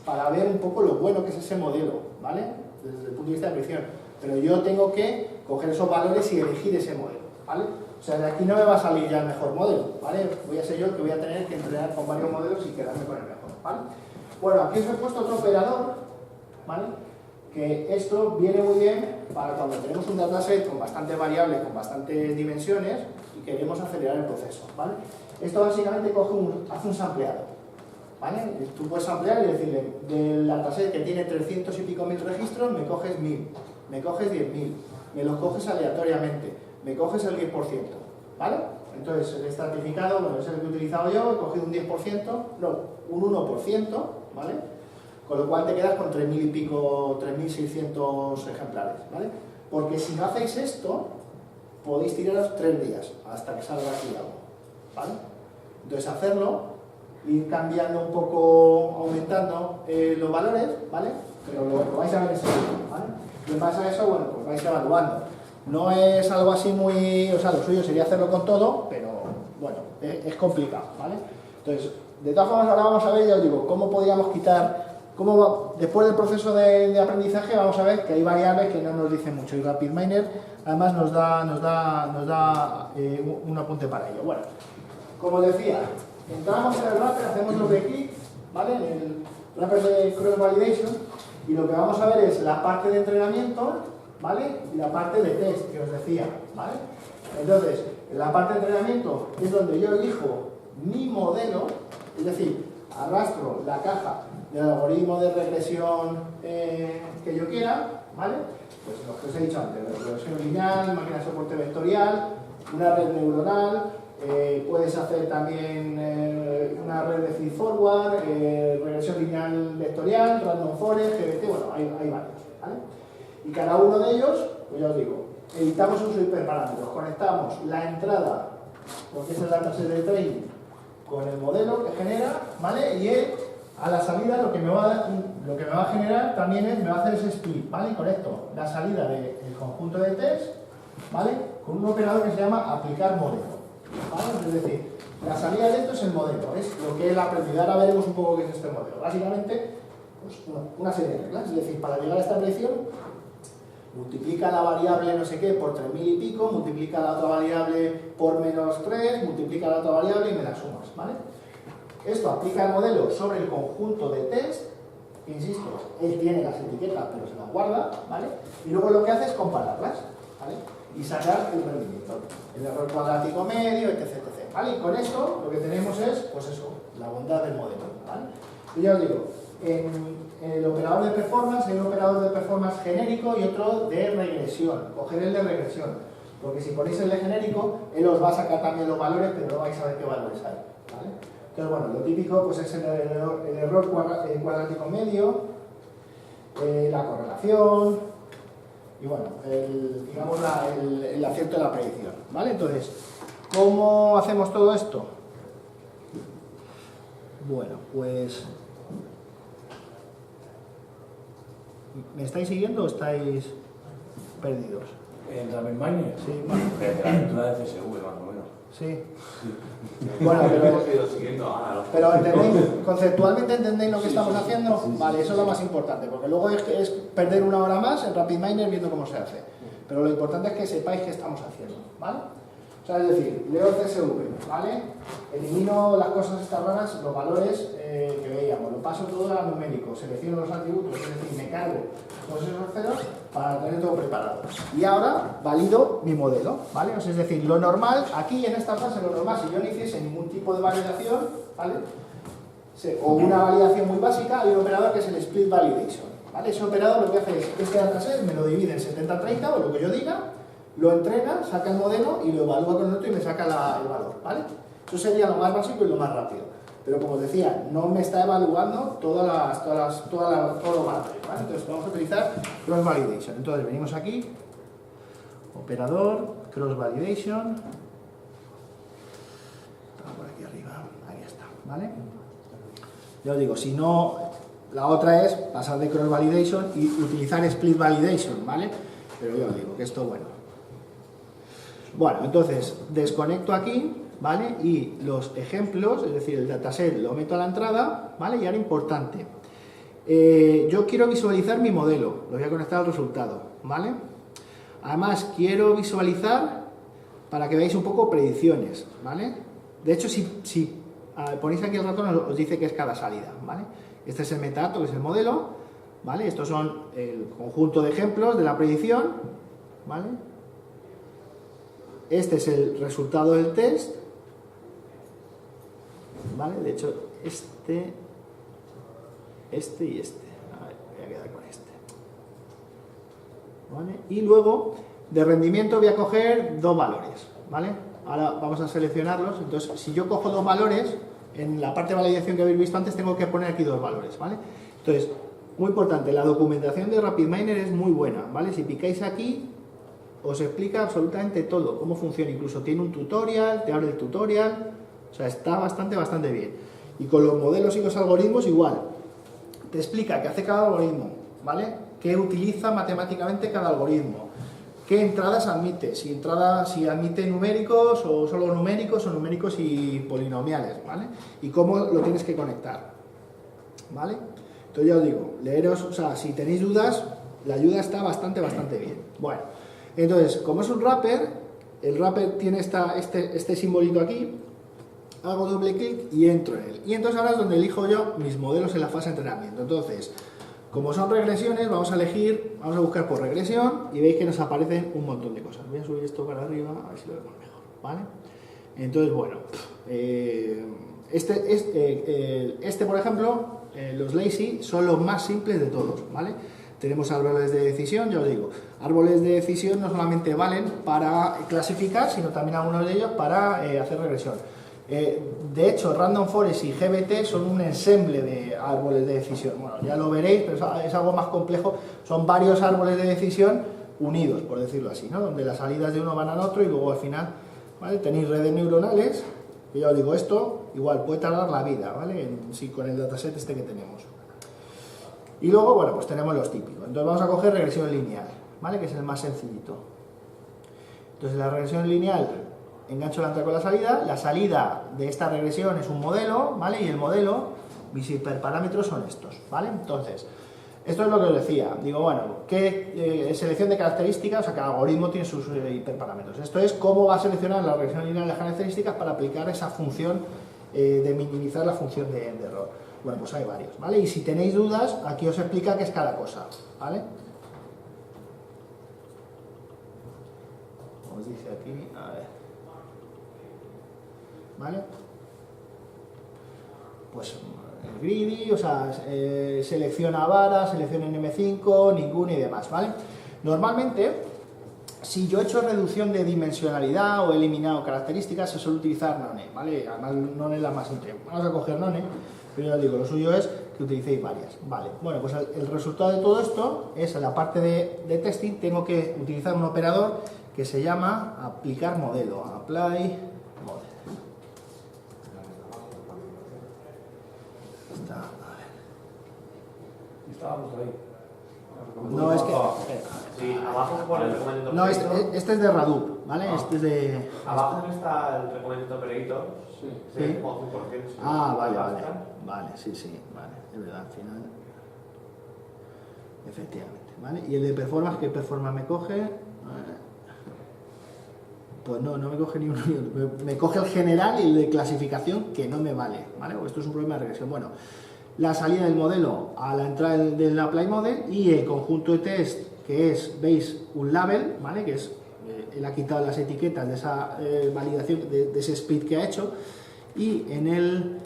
para ver un poco lo bueno que es ese modelo, ¿vale? Desde el punto de vista de predicción. Pero yo tengo que coger esos valores y elegir ese modelo, ¿vale? O sea, de aquí no me va a salir ya el mejor modelo, ¿vale? Voy a ser yo el que voy a tener que entrenar con varios modelos y quedarme con el mejor, ¿vale? Bueno, aquí os he puesto otro operador, ¿vale? Que esto viene muy bien para cuando tenemos un dataset con bastantes variables, con bastantes dimensiones y queremos acelerar el proceso, ¿vale? Esto básicamente hace un sampleado, ¿vale? Tú puedes samplear y decirle, del dataset que tiene 300 y pico mil registros, me coges 1000, me coges 10.000, me los coges aleatoriamente, me coges el 10%, ¿vale? Entonces, el estratificado, bueno, es el que he utilizado yo, he cogido un 10%, no, un 1%, ¿vale? Con lo cual te quedas con 3.000 y pico, 3.600 ejemplares, ¿vale? Porque si no hacéis esto, podéis tiraros 3 días hasta que salga aquí algo, ¿vale? Entonces, hacerlo, ir cambiando un poco, aumentando los valores, ¿vale? Pero lo vais a ver enseguida, ¿vale? Y en base a eso, bueno, pues vais evaluando. No es algo así muy... O sea, lo suyo sería hacerlo con todo, pero bueno, es complicado, ¿vale? Entonces, de todas formas, ahora vamos a ver, ya os digo, cómo podríamos quitar... después del proceso de aprendizaje vamos a ver que hay variables que no nos dicen mucho y RapidMiner además nos da un apunte para ello. Bueno, como decía, entramos en el wrapper, hacemos doble clic, ¿vale? En el wrapper de Cross Validation y lo que vamos a ver es la parte de entrenamiento, ¿vale? Y la parte de test que os decía, ¿vale? Entonces, en la parte de entrenamiento es donde yo elijo mi modelo, es decir, arrastro la caja del algoritmo de regresión que yo quiera, ¿vale? Pues los que os he dicho antes, regresión lineal, máquina de soporte vectorial, una red neuronal, puedes hacer también una red de feed-forward, regresión lineal vectorial, random forest, GBT, bueno, hay varios, ¿vale? Y cada uno de ellos, pues ya os digo, editamos un hiperparámetros, conectamos la entrada, porque es el dataset de training, con el modelo que genera, ¿vale? Y a la salida lo que me va a generar también me va a hacer ese split, ¿vale? Conecto la salida del conjunto de test, ¿vale? Con un operador que se llama aplicar modelo, ¿vale? Es decir, La salida de esto es el modelo, es lo que él ha aprendido. Ahora veremos un poco qué es este modelo. Básicamente, pues una serie de reglas. Es decir, para llegar a esta predicción, multiplica la variable no sé qué por 3000 y pico, multiplica la otra variable por menos 3, multiplica la otra variable y me la sumas, ¿vale? Esto aplica el modelo sobre el conjunto de test. Insisto, él tiene las etiquetas, pero se las guarda, ¿vale? Y luego lo que hace es compararlas, ¿vale? Y sacar el rendimiento, el error cuadrático medio, etc, etc, ¿vale? Y con esto lo que tenemos es, pues eso, la bondad del modelo, ¿vale? Y ya os digo, en el operador de performance hay un operador de performance genérico y otro de regresión. Coger el de regresión, porque si ponéis el de genérico, él os va a sacar también los valores, pero no vais a ver qué valores hay, ¿vale? Entonces, bueno, lo típico pues es el error cuadrático medio, la correlación y, bueno, digamos el acierto de la predicción, ¿vale? Entonces, ¿cómo hacemos todo esto? Bueno, pues... ¿Me estáis siguiendo o estáis perdidos? ¿En RapidMiner? Sí, bueno. Desde la aventura de CSV, más o menos. Sí. Bueno, pero ¿entendéis? ¿Conceptualmente entendéis lo que estamos haciendo? Vale, eso es lo más importante, porque luego es perder una hora más en RapidMiner viendo cómo se hace. Pero lo importante es que sepáis qué estamos haciendo, ¿vale? O sea, es decir, leo el CSV, ¿vale? Elimino las cosas estas raras, los valores que veíamos, lo paso todo a numérico, selecciono los atributos, es decir, me cargo todos esos ceros para tener todo preparado. Y ahora valido mi modelo, ¿vale? O sea, es decir, lo normal, aquí en esta fase, lo normal, si yo no hiciese ningún tipo de validación, ¿vale? O una validación muy básica, hay un operador que es el split validation, ¿vale? Ese operador lo que hace es, este dataset me lo divide en 70-30 o lo que yo diga, lo entrena, saca el modelo y lo evalúa con el otro y me saca el valor, ¿vale? Eso sería lo más básico y lo más rápido. Pero como os decía, no me está evaluando todos los valores, ¿vale? Entonces vamos a utilizar cross validation. Entonces venimos aquí, operador, cross validation. Está por aquí arriba, ahí está, ¿vale? Ya os digo, si no, la otra es pasar de cross validation y utilizar split validation, ¿vale? Pero ya os digo que esto, bueno. Bueno, entonces desconecto aquí, ¿vale? Y los ejemplos, es decir, el dataset lo meto a la entrada, ¿vale? Y ahora importante, yo quiero visualizar mi modelo, lo voy a conectar al resultado, ¿vale? Además, quiero visualizar para que veáis un poco predicciones, ¿vale? De hecho, si ponéis aquí el ratón, os dice que es cada salida, ¿vale? Este es el metadato, que es el modelo, ¿vale? Estos son el conjunto de ejemplos de la predicción, ¿vale? Este es el resultado del test, ¿vale? De hecho, este y este. A ver, voy a quedar con este. ¿Vale? Y luego, de rendimiento voy a coger dos valores, ¿vale? Ahora vamos a seleccionarlos. Entonces, si yo cojo dos valores, en la parte de validación que habéis visto antes, tengo que poner aquí dos valores, ¿vale? Entonces, muy importante, la documentación de RapidMiner es muy buena, ¿vale? Si picáis aquí, os explica absolutamente todo, cómo funciona, incluso tiene un tutorial, te abre el tutorial, o sea, está bastante bien. Y con los modelos y los algoritmos igual, te explica qué hace cada algoritmo, ¿vale? Qué utiliza matemáticamente cada algoritmo, qué entradas admite, si admite numéricos o solo numéricos o numéricos y polinomiales, ¿vale? Y cómo lo tienes que conectar, ¿vale? Entonces ya os digo, leeros, o sea, si tenéis dudas, la ayuda está bastante bien. Bueno, entonces, como es un wrapper, el wrapper tiene este simbolito aquí, hago doble clic y entro en él. Y entonces ahora es donde elijo yo mis modelos en la fase de entrenamiento. Entonces, como son regresiones, vamos a buscar por regresión y veis que nos aparecen un montón de cosas. Voy a subir esto para arriba, a ver si lo vemos mejor, ¿vale? Entonces, bueno, por ejemplo, los lazy son los más simples de todos, ¿vale? Tenemos árboles de decisión, ya os digo, árboles de decisión no solamente valen para clasificar, sino también algunos de ellos para hacer regresión. De hecho, Random Forest y GBT son un ensemble de árboles de decisión. Bueno, ya lo veréis, pero es algo más complejo. Son varios árboles de decisión unidos, por decirlo así, ¿no? Donde las salidas de uno van al otro y luego al final, ¿vale? Tenéis redes neuronales, que ya os digo, esto igual puede tardar la vida, ¿vale? Con el dataset este que tenemos. Y luego, bueno, pues tenemos los típicos. Entonces vamos a coger regresión lineal, ¿vale? Que es el más sencillito. Entonces la regresión lineal engancho la entrada con la salida de esta regresión es un modelo, ¿vale? Y el modelo, mis hiperparámetros son estos, ¿vale? Entonces, esto es lo que os decía, digo, bueno, ¿qué selección de características? O sea, cada algoritmo tiene sus hiperparámetros. Esto es cómo va a seleccionar la regresión lineal de las características para aplicar esa función de minimizar la función de error. Bueno, pues hay varios, ¿vale? Y si tenéis dudas, aquí os explica qué es cada cosa, ¿vale? Os dice aquí, a ver, ¿vale? Pues el greedy, o sea, selecciona vara, selecciona NM5, ninguna y demás, ¿vale? Normalmente, si yo he hecho reducción de dimensionalidad o he eliminado características, se suele utilizar None, ¿vale? Además, None es la más simple. Vamos a coger None, pero ya os digo, lo suyo es que utilicéis varias, ¿vale? Bueno, pues el resultado de todo esto es, en la parte de testing, tengo que utilizar un operador que se llama aplicar modelo, apply model. Está, a ver. Estábamos ahí. No, es que... Sí, abajo pone el recommended No, operator. este es de Hadoop, ¿vale? Ah. Este es de... Abajo está el recommended operator. Sí. Sí. 6,5%. Ah, vale, vale. Vale, sí, vale. Es verdad, al final... Efectivamente, ¿vale? Y el de performance, ¿qué performance me coge? Pues no me coge ni uno ni otro. Me coge el general y el de clasificación, que no me vale, ¿vale? Esto es un problema de regresión. Bueno, la salida del modelo a la entrada del apply model y el conjunto de test, que es, veis, un label, ¿vale? Que es, él ha quitado las etiquetas de esa validación, de ese split que ha hecho, y en el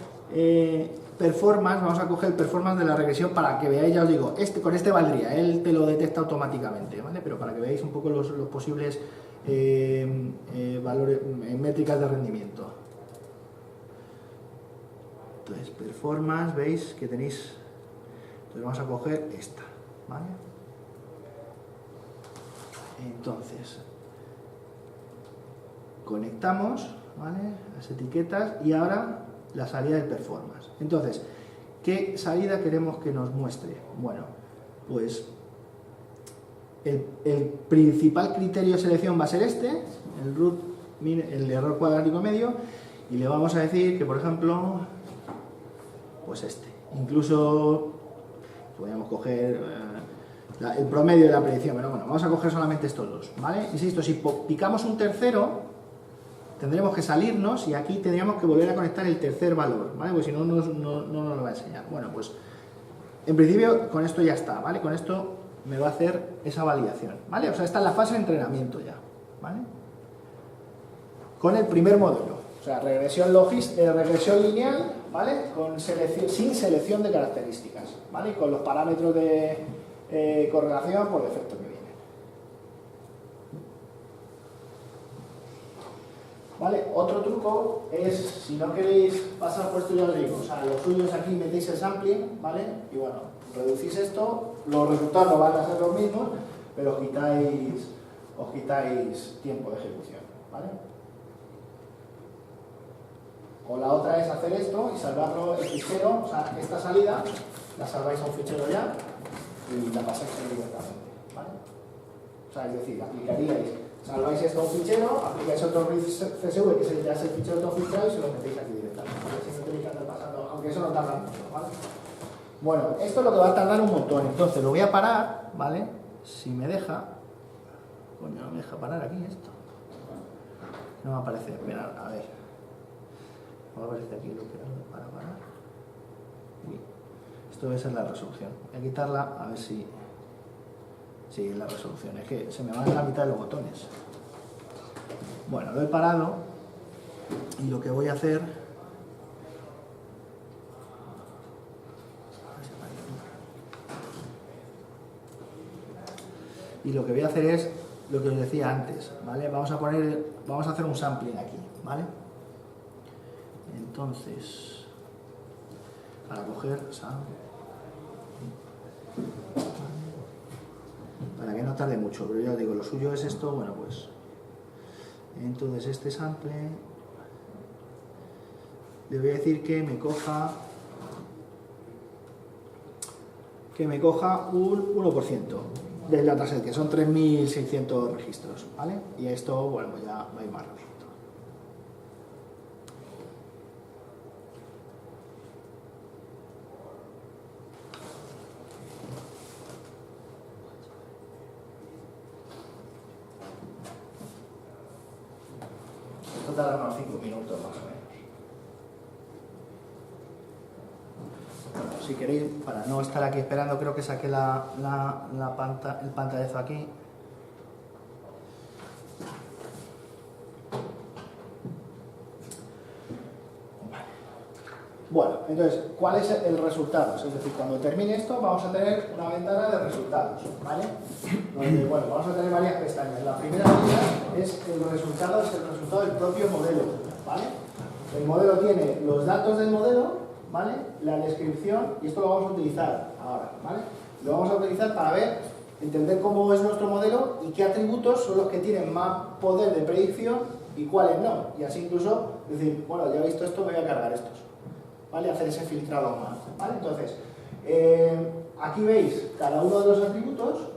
performance, vamos a coger el performance de la regresión para que veáis, ya os digo, con este valdría, él te lo detecta automáticamente, ¿vale? Pero para que veáis un poco los posibles valores, métricas de rendimiento. Entonces, performance, veis que tenéis, entonces vamos a coger esta, ¿vale? Entonces, conectamos, ¿vale? Las etiquetas y ahora la salida del performance. Entonces, ¿qué salida queremos que nos muestre? Bueno, pues el principal criterio de selección va a ser este, el root, el error cuadrático medio, y le vamos a decir que, por ejemplo, pues este. Incluso podríamos coger el promedio de la predicción, pero bueno, vamos a coger solamente estos dos, ¿vale? Insisto, si picamos un tercero, tendremos que salirnos y aquí tendríamos que volver a conectar el tercer valor, ¿vale? Porque si no, no nos lo va a enseñar. Bueno, pues en principio con esto ya está, ¿vale? Con esto me va a hacer esa validación, ¿vale? O sea, esta es la fase de entrenamiento ya, ¿vale? Con el primer modelo, o sea, regresión lineal, ¿vale? Con sin selección de características, ¿vale? Y con los parámetros de correlación por defecto que vienen. ¿Vale? Otro truco es, si no queréis pasar por esto, ya os digo, o sea, lo suyo es aquí metéis el sampling, ¿vale? Y bueno, reducís esto, los resultados no van a ser los mismos, pero os quitáis tiempo de ejecución, ¿vale? O la otra es hacer esto y salvarlo el fichero, o sea, esta salida la salváis a un fichero ya y la pasáis directamente, ¿vale? O sea, es decir, salváis esto a un fichero, aplicáis otro CSV, que es ya es el fichero todo filtrado, y se lo metéis aquí directamente. Si no tenéis que andar pasando, aunque eso no tarda mucho, ¿vale? Bueno, esto es lo que va a tardar un montón, entonces lo voy a parar, ¿vale? Si me deja... Coño, no me deja parar aquí esto. No me aparece, espera, a ver. No me aparece aquí lo que para parar. Uy, esto debe ser la resolución. Voy a quitarla, a ver si... Sí, es la resolución, es que se me van la mitad de los botones. Bueno, lo he parado y lo que voy a hacer... Y lo que voy a hacer es lo que os decía antes, ¿vale? Vamos a hacer un sampling aquí, ¿vale? Entonces, para coger sampling, para que no tarde mucho, pero ya os digo, lo suyo es esto, bueno, pues entonces este sample le voy a decir que me coja un 1% del dataset, que son 3.600 registros, ¿vale? Y esto, bueno, pues ya va a ir más rápido. tardan unos 5 minutos más o menos. Bueno, si queréis, para no estar aquí esperando, creo que saqué el pantallazo aquí. Bueno, entonces, ¿cuál es el resultado? Es decir, cuando termine esto vamos a tener una ventana de resultados, ¿vale? Donde, bueno, vamos a tener varias pestañas. La primera de ellas es el resultado del propio modelo, ¿vale? El modelo tiene los datos del modelo, ¿vale? La descripción, y esto lo vamos a utilizar ahora, ¿vale? Lo vamos a utilizar para ver, entender cómo es nuestro modelo y qué atributos son los que tienen más poder de predicción y cuáles no. Y así incluso decir, bueno, ya he visto esto, me voy a cargar estos, ¿vale? Hacer ese filtrado más, ¿vale? Entonces, aquí veis cada uno de los atributos,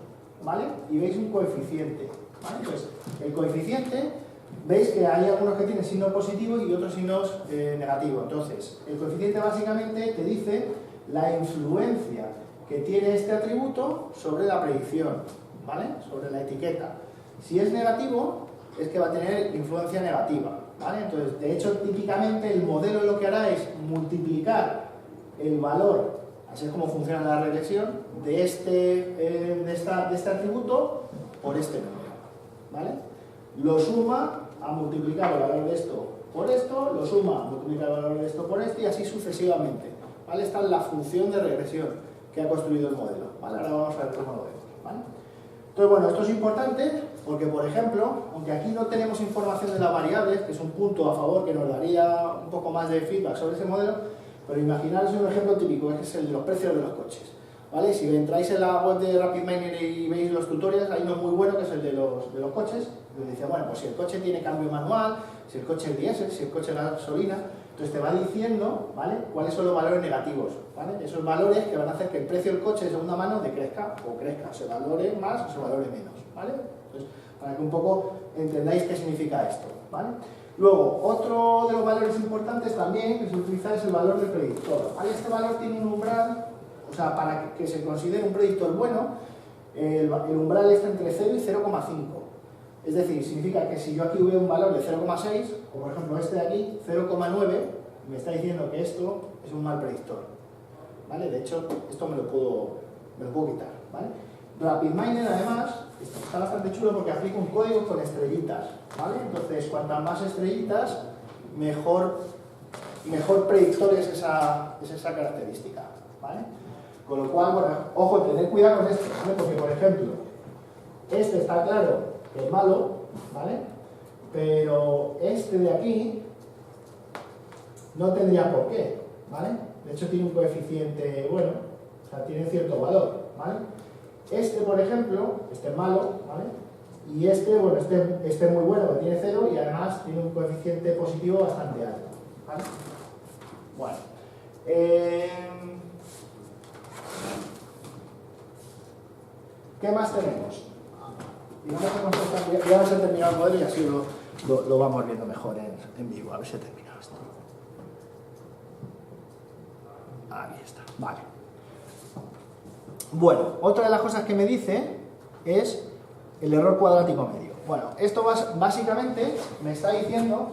¿vale? Y veis un coeficiente, ¿vale? Entonces, el coeficiente, veis que hay algunos que tienen signo positivo y otros signos negativos. Entonces, el coeficiente básicamente te dice la influencia que tiene este atributo sobre la predicción, ¿vale? Sobre la etiqueta. Si es negativo, es que va a tener influencia negativa, ¿vale? Entonces, de hecho, típicamente el modelo lo que hará es multiplicar el valor, así es como funciona la regresión, de este atributo por este número, ¿vale? Lo suma a multiplicar el valor de esto por esto, lo suma a multiplicar el valor de esto por esto y así sucesivamente, ¿vale? Esta es la función de regresión que ha construido el modelo, ¿vale? Ahora vamos a ver cómo lo vemos, ¿vale? Entonces, bueno, esto es importante porque, por ejemplo, aunque aquí no tenemos información de las variables, que es un punto a favor que nos daría un poco más de feedback sobre ese modelo, pero imaginaros un ejemplo típico, que es el de los precios de los coches, ¿vale? Si entráis en la web de RapidMiner y veis los tutorials, hay uno muy bueno que es el de los coches, donde dice, bueno, pues si el coche tiene cambio manual, si el coche es diésel, si el coche es gasolina, entonces te va diciendo, ¿vale?, cuáles son los valores negativos, ¿vale? Esos valores que van a hacer que el precio del coche de segunda mano decrezca o crezca, se valore más o se valore menos, ¿vale? Entonces, para que un poco entendáis qué significa esto, ¿vale? Luego, otro de los valores importantes también que se utiliza es el valor del predictor, ¿vale? Este valor tiene un umbral, o sea, para que se considere un predictor bueno, el umbral está entre 0 y 0,5. Es decir, significa que si yo aquí veo un valor de 0,6, o por ejemplo este de aquí, 0,9, me está diciendo que esto es un mal predictor, ¿vale? De hecho, esto me lo puedo quitar, ¿vale? RapidMiner, además, está bastante chulo porque aplica un código con estrellitas, ¿vale? Entonces, cuantas más estrellitas, mejor predictor es esa característica, ¿vale? Con lo cual, bueno, ojo, tener cuidado con esto, ¿vale? Porque, por ejemplo, este está claro que es malo, ¿vale? Pero este de aquí no tendría por qué, ¿vale? De hecho, tiene un coeficiente bueno, o sea, tiene cierto valor, ¿vale? Este, por ejemplo, este es malo, ¿vale? Y este, bueno, este es muy bueno, que tiene 0 y además tiene un coeficiente positivo bastante alto, ¿vale? Bueno. ¿Qué más tenemos? Digamos que ya hemos terminado el modelo y así lo vamos viendo mejor en vivo. A ver si he terminado esto. Ahí está, vale. Bueno, otra de las cosas que me dice es el error cuadrático medio. Bueno, esto básicamente me está diciendo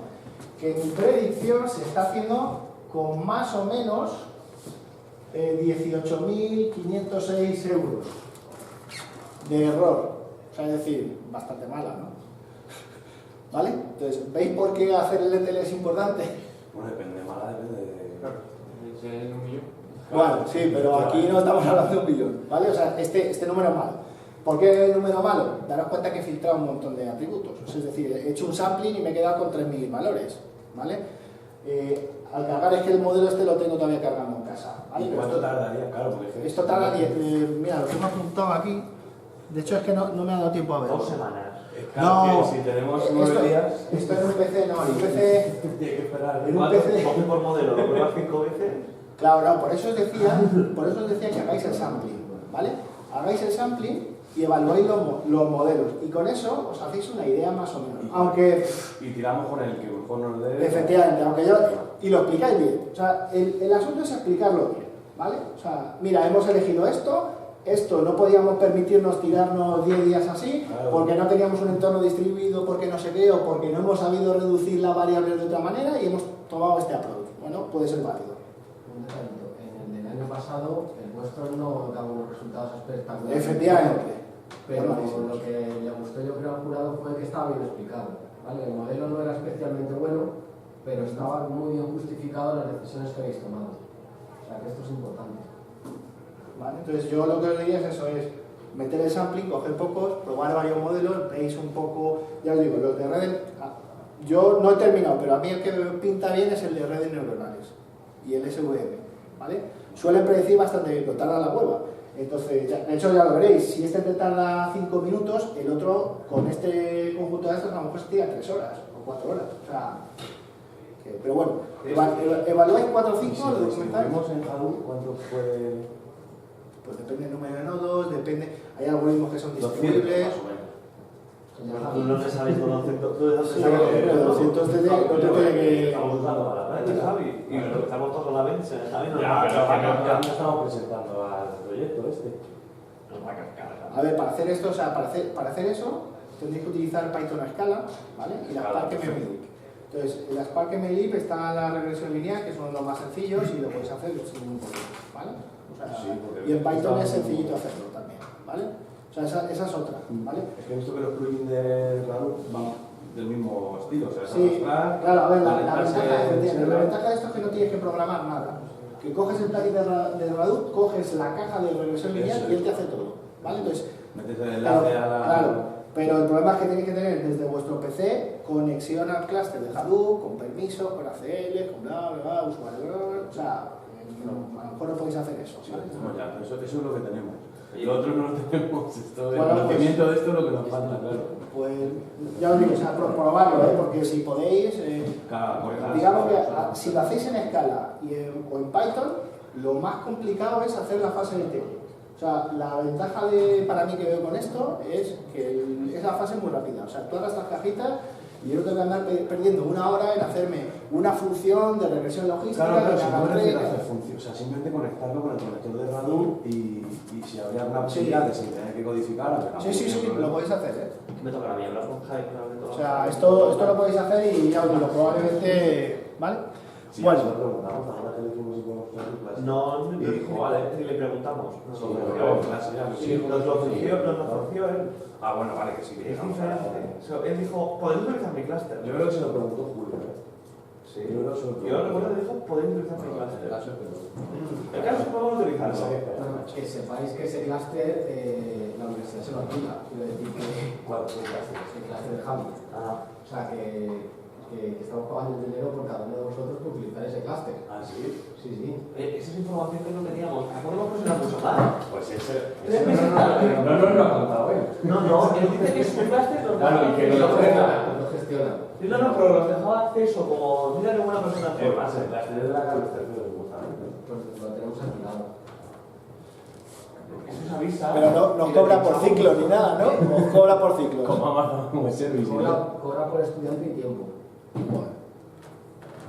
que mi predicción se está haciendo con más o menos 18.506 euros de error. O sea, es decir, bastante mala, ¿no? ¿Vale? Entonces, ¿veis por qué hacer el ETL es importante? Bueno, depende, mala depende de... Claro, si es un millón. Bueno, sí, pero aquí no estamos hablando de un millón, ¿vale? O sea, este número es malo. ¿Por qué el número malo? Daros cuenta que he filtrado un montón de atributos. Es decir, he hecho un sampling y me he quedado con 3.000 valores, ¿vale? Al cargar es que el modelo este lo tengo todavía cargando en casa, ¿vale? ¿Y cuánto tardaría? Claro, porque... Esto tarda 10... mira, lo tengo apuntado aquí. De hecho, es que no me ha dado tiempo a verlo. 2 semanas. Claro, No, que si tenemos 9 días... Esto en un PC no, en un PC... Tiene que esperar. En un PC... Coge por modelo, lo pruebas 5 veces. Claro, no, por eso os decía que hagáis el sampling, ¿vale? Hagáis el sampling y evaluáis los modelos. Y con eso os hacéis una idea más o menos. Aunque... Y tiramos con el que mejor nos dé... Efectivamente, aunque yo... Y lo explicáis bien. O sea, el asunto es explicarlo bien, ¿vale? O sea, mira, hemos elegido esto esto no podíamos permitirnos tirarnos 10 días así, Claro. porque no teníamos un entorno distribuido, porque no sé qué, o porque no hemos sabido reducir las variables de otra manera y hemos tomado este approach. Bueno, puede ser válido. Un detallito, en el del año pasado el vuestro no daba unos resultados espectaculares. Efectivamente. Pero Buenísimo. lo que le gustó yo creo al jurado fue que estaba bien explicado. ¿Vale? El modelo no era especialmente bueno, pero estaban muy bien justificadas las decisiones que habéis tomado. O sea que esto es importante. ¿Vale? Entonces yo lo que os diría es eso, es meter el sampling, coger pocos, probar varios modelos, veis un poco, ya os digo, los de redes, yo no he terminado, pero a mí el que me pinta bien es el de redes neuronales y el SVM, ¿vale? Suelen predecir bastante bien, pero tarda la hueva. Entonces, de hecho ya lo veréis, si este te tarda 5 minutos, el otro con este conjunto de estos a lo mejor se tira 3 horas o 4 horas. O sea, pero bueno, evaluáis 4 o 5, Si lo lo documentáis. distribuimos en Hadoop, ¿cuánto puede...? Pues depende del número de nodos, depende, hay algoritmos que son 200 distribuibles. más o menos. Tú no te sabes todo, tú de dónde Sí, sacas pero 200 te tiene que... estamos usando para la práctica, Javi, y lo estamos todos a la vez, Javi nos va a Ya cascar. no estamos presentando al proyecto este. Nos va a cascar. A ver, para hacer esto, o sea, para hacer eso, tendréis que utilizar Python a escala, ¿vale? Y la Scala, Spark MLlib. Entonces, en la Spark MLlib está la regresión lineal, que es uno de los más sencillos y lo podéis hacer sin ningún problema, ¿vale? O sea, Sí, porque y en Python está es muy- sencillito hacerlo también, ¿vale? O sea, esa es otra, ¿vale? Es que he visto que los plugins de Hadoop van del mismo estilo, o sea, es Sí, arrastrar, claro, a ver, la conectarse, ventaja, efectivamente, la server. ventaja de esto es que no tienes que programar nada. Que coges el plugin de Hadoop, coges la caja de regresión lineal Eso y él es. te hace todo, ¿vale? Entonces, Metes el enlace a la... claro, pero el problema es que tenéis que tener desde vuestro PC conexión al clúster de Hadoop, con permisos, con ACL, con bla, bla, bla, usuario, bla, bla, bla. O sea, a lo mejor no podéis hacer eso, Sí, ¿vale? bueno, ya, pero eso es lo que tenemos. Y lo otro no lo tenemos. Esto, el Bueno, pues- conocimiento de esto es lo que nos falta, claro. Pues ya os digo, o sea, probarlo, ¿eh? Porque si podéis, digamos que si lo hacéis en Scala o en Python, lo más complicado es hacer la fase de test. O sea, la ventaja para mí que veo con esto es que es la fase muy rápida. O sea, todas estas cajitas y yo no tengo que andar perdiendo una hora en hacerme una función de regresión logística. Claro, que si me haga no me refiero a tres. hacer función, o sea, simplemente conectarlo con el conector de Hadoop y si habría alguna posibilidad de sin tener que codificar. Sí, sí, sí, lo podéis hacer, ¿eh? Me toca a mí hablar con Javi. O sea, esto lo podéis hacer y ya os digo, probablemente, ¿vale? Sí, Bueno. eso lo preguntamos ahora que le dijimos si podemos hacer clase. No, Y dijo, vale. y le preguntamos. Nos lo Sobre ofreció todo, él. clase ya, Sí, nos lo ofreció él. Ah, bueno, vale, que sí. Es diferente. O sea, él dijo, ¿podéis utilizar mi clúster? Yo creo que se lo preguntó Julio, ¿eh? Sí. Yo creo que se lo Yo recuerdo que dijo, ¿podéis utilizar mi clúster? El caso es que podemos utilizarlo. Bueno, que sepáis que ese clúster la universidad se lo alquila. Quiero decir que ¿Cuál? ¿Qué clase? el clúster de Javi. Ah, O sea que estamos pagando el dinero por cada uno de vosotros por utilizar ese clúster. Ah, sí. Sí, sí. esa es información que no teníamos. ¿Podemos presionar mucho más? Pues ese. Tres meses tarde. No nos lo ha contado él. No, él dice que es un clúster normal. Claro, y que Lo no gestiona, lo gestiona. No, pero los dejaba acceso como, mira qué buena persona El fue. clase de la cabeza, justamente. Pues lo tenemos alquilado. Eso se avisa. Pero no cobra por ciclo ni nada, ¿no? Os cobra por ciclo. Como Amazon Web Service. Cobra por estudiante y tiempo. Bueno,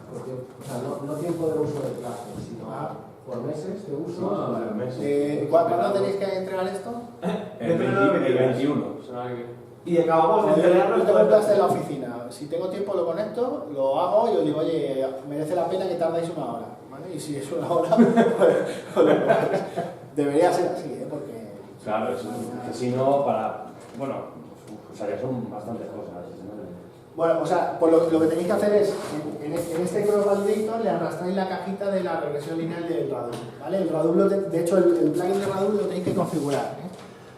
O sea, no tiempo de uso del clúster, sino por meses de uso. Ah, meses. ¿Cuándo tenéis que entregar esto? El 21. Y acabamos de Yo entregarlo. tengo un clase en la oficina. Si tengo tiempo lo conecto, lo hago y os digo, oye, merece la pena que tardáis una hora. ¿Vale? Y si es una hora, pues lo hagáis. Debería ser así, ¿eh? Porque... Claro, que si no, bueno, o sea, ya son bastantes cosas. Bueno, o sea, pues lo que tenéis que hacer es, en este Cross Validator le arrastráis la cajita de la regresión lineal del Hadoop, ¿vale? El Hadoop, de hecho, el plugin de Hadoop lo tenéis que configurar, ¿eh?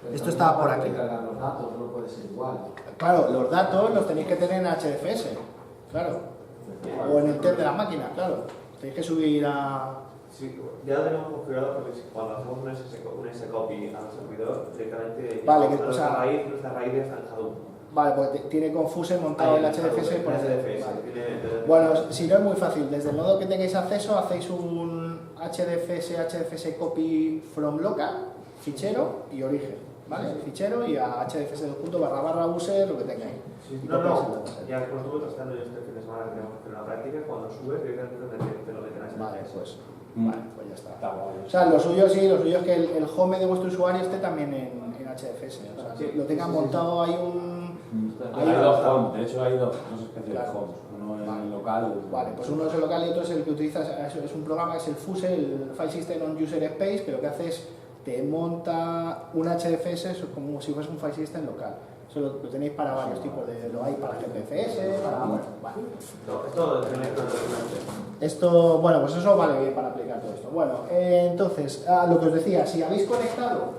Pero Esto también está por para aquí. cargar los datos, no puede ser igual. Claro, los datos los tenéis que tener en HDFS, claro. O en el test de la máquina, claro. Tenéis que subir a... Sí, ya lo tenemos configurado porque cuando hacemos un scopy al servidor, directamente Vale, que, nuestra o sea, raíz está en Hadoop. Vale, pues tiene Confuse montado el HDFS. Por HDFS. vale. Bueno, si no es muy fácil, desde el nodo que tengáis acceso hacéis un HDFS copy from local, fichero y origen, ¿vale? Fichero y a HDFS://user, lo que tengáis. Y No, copiáis el no, dataset. ya lo estuve testando yo este fin de semana que tenemos que hacer una práctica, cuando subes directamente te lo meten a ese. Vale, pues Vale, pues ya está. Está guay. O sea, lo suyo sí, lo suyo es que el home de vuestro usuario esté también en HDFS. O sea, Sí, lo tengan sí, sí, montado ahí un... Hay dos homes, de hecho hay dos especies de Claro. homes. Uno en Vale. el local. Vale, pues uno es el local y otro es el que utilizas, es un programa que es el FUSE, el File System on User Space, que lo que hace es te monta un HDFS como si fuese un file system local. Eso lo tenéis para varios tipos lo hay para GPFS, para... Bueno, vale. Esto tenéis que Esto, bueno, pues eso vale bien para aplicar todo esto. Bueno, entonces, lo que os decía, si habéis conectado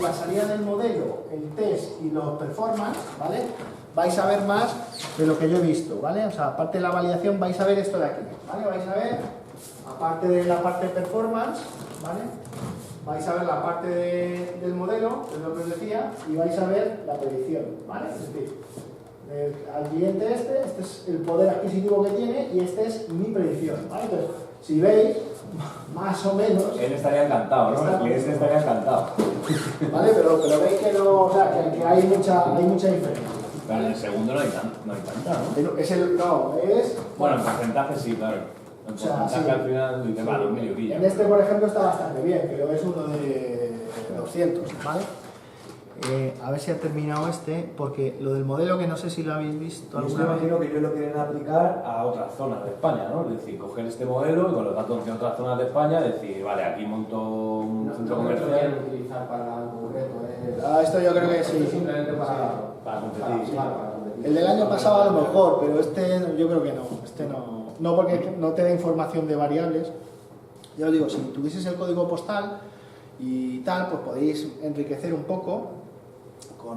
la salida del modelo, el test y los performance, ¿vale? Vais a ver más de lo que yo he visto, ¿vale? O sea, aparte de la validación, vais a ver esto de aquí, ¿vale? Vais a ver, aparte de la parte de performance, ¿vale? Vais a ver la parte del modelo, que es lo que os decía, y vais a ver la predicción, ¿vale? Es decir, al cliente este es el poder adquisitivo que tiene y este es mi predicción, ¿vale? Entonces, si veis, más o menos... Él estaría encantado, ¿no? El cliente estaría encantado. ¿Vale? Pero veis que no, o sea, que hay mucha diferencia. Pero en el segundo no hay tanta, ¿no? Es el, no, es... Bueno, en porcentaje sí, claro. En O sea, porcentaje sí. al final dices, vale, un medio quilla. En este, por ejemplo, está bastante bien, pero es uno de 200, ¿vale? A ver si ha terminado este, porque lo del modelo que no sé si lo habéis visto Yo alguna vez. imagino que ellos lo quieren aplicar a otras zonas de España, ¿no? Es decir, coger este modelo y con los datos de otras zonas de España decir, vale, aquí monto un centro No lo comercial quieren utilizar para algo concreto, Esto yo creo que sí. simplemente para competir. para competir. El del año pasado a lo mejor, pero este yo creo que no. Este no. No porque no te da información de variables. Ya os digo, si tuvieses el código postal y tal, pues podéis enriquecer un poco.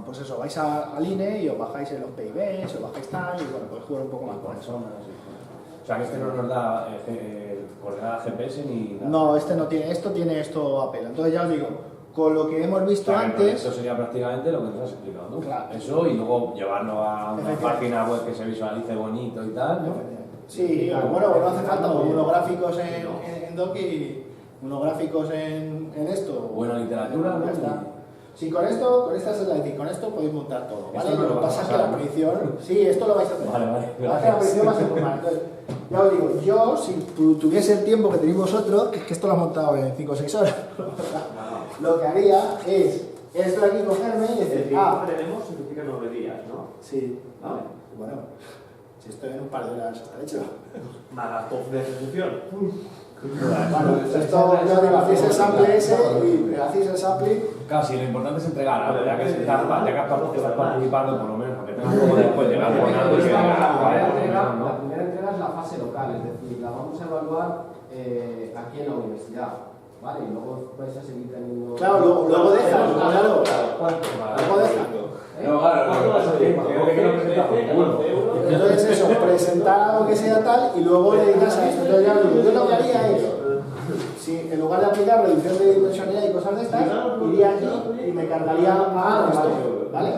Pues eso, vais al INE y os bajáis en los PIBs, os bajáis tal, y bueno, podéis jugar un poco más con eso. O sea, que este no nos da coordenadas GPS ni nada. No, este no tiene, esto a pelo. Entonces ya os digo, con lo que hemos visto O sea, que antes... esto sería prácticamente lo que nos has explicado tú. Claro. Eso y luego llevarlo a una Efectivamente. página web que se visualice bonito y tal, ¿no? Sí, bueno, no hace falta unos gráficos en Doc y unos gráficos en esto. Buena literatura, ¿no? Ya está. Sí, con esto, con esta slide y con esto podéis montar todo, ¿vale? Esto no Lo que lo pasa es vas a que la pasar, ¿no? predicción... Sí, esto lo vais a hacer. Vale. La predicción va a ser normal. Entonces, ya os digo, yo, si tuviese el tiempo que tenéis vosotros, que es que esto lo he montado en 5 o 6 horas, lo que haría es esto de aquí cogerme y El decir, tiempo que tenemos significa 9 días, ¿no? sí, Vale. bueno, si esto en un par de horas está hecho. Maratón de ejecución. Bueno, esto, ya digo, hacéis el sample ese y hacéis el sample. Claro, sí, lo importante es entregar algo, ya que estás participando, por lo menos, aunque tengas como después llegar con algo y que La primera entrega es la fase local, es decir, la vamos a evaluar aquí en la universidad, ¿vale? Y luego vais a seguir teniendo... Claro, luego dejan, claro. ¿Cuánto? Luego dejan. No, claro, ¿Cuánto vas a hacer? Entonces eso, presentar algo que sea tal y luego le digas a esto. Entonces ya os digo, yo lo que haría es, si en lugar de aplicar reducción de dimensionalidad y cosas de estas, iría aquí y me cargaría a esto, ¿vale?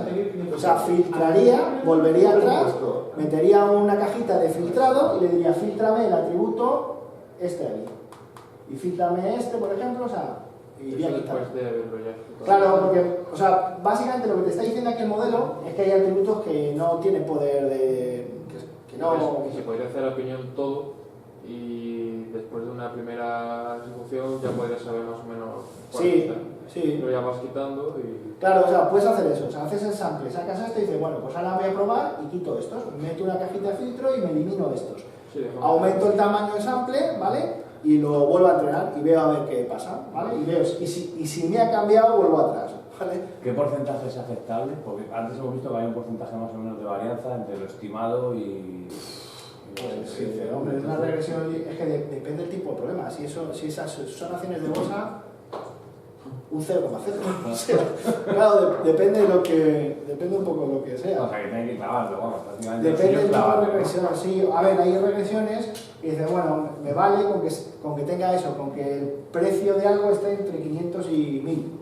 O sea, filtraría, volvería atrás, metería una cajita de filtrado y le diría, fíltrame el atributo este de aquí. Y fíltrame este, por ejemplo, o sea, y iría quitando. Después de verlo ya. Claro, porque, o sea, básicamente lo que te está diciendo aquí el modelo es que hay atributos que no tienen poder de... que no... Se podría hacer la opinión todo y después de una primera ejecución ya podrías saber más o menos cuál Sí, está. sí. Lo ya vas quitando y... Claro, o sea, puedes hacer eso, o sea, haces el sample, sacas esto y dices, bueno, pues ahora voy a probar y quito estos, meto una cajita de filtro y me elimino estos. Sí, dejamos- Aumento el tamaño del sample, ¿vale? Y lo vuelvo a entrenar y veo a ver qué pasa, ¿vale? Y veo, y si me ha cambiado, vuelvo atrás, ¿vale? ¿Qué porcentaje es aceptable? Porque antes hemos visto que hay un porcentaje más o menos de varianza entre lo estimado y... Sí, hombre, es una regresión, es que depende del tipo de problema. Si esas son acciones de bolsa, un 0,0. O sea, claro, depende un poco de lo que sea. O sea, que tiene que clavarlo, vamos, prácticamente. Depende del tipo de clavarlo. regresión. Sí, a ver, hay regresiones y dices, bueno, me vale con que tenga eso, con que el precio de algo esté entre 500 y 1000.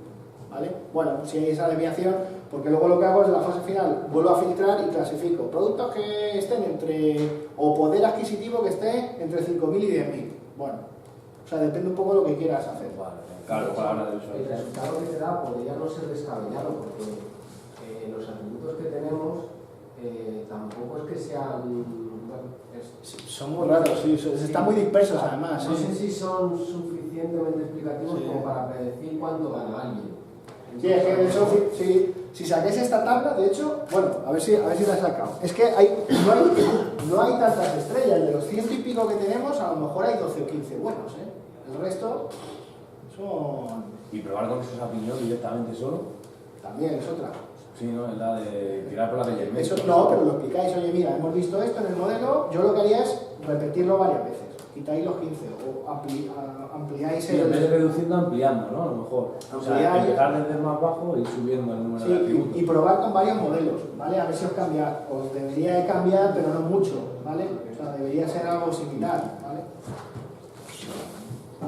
¿Vale? Bueno, si hay esa desviación, porque luego lo que hago es en la fase final, vuelvo a filtrar y clasifico productos que estén entre, o poder adquisitivo que esté entre 5.000 y 10.000. Bueno, o sea, depende un poco de lo que quieras hacer. Vale, claro, palabra del El usuario. resultado que te da podría no ser descabellado porque los atributos que tenemos tampoco es que sean Son muy raros, sí, están muy dispersos además. No Sí. sé si son suficientemente explicativos Sí. como para predecir cuánto gana alguien. Sí, es que de hecho, si saquéis esta tabla, de hecho, bueno, a ver si la he sacado. Es que no hay tantas estrellas, de los 100 y pico que tenemos, a lo mejor hay 12 o 15 buenos, ¿eh? El resto son... Y probar con esos apiñón directamente solo. También es otra. Sí, ¿no? Es la de tirar por la calle. Eso no, pero lo explicáis, oye, mira, hemos visto esto en el modelo, yo lo que haría es repetirlo varias veces. Quitáis los 15 o ampliáis Sí, en vez de reduciendo, ampliando, ¿no? A lo mejor. O sea, Ampliar- empezar desde el más bajo y ir subiendo el número de Sí, atributos. y probar con varios modelos, ¿vale? A ver si os cambia. Os debería de cambiar, pero no mucho, ¿vale? O sea, debería ser algo similar, ¿vale?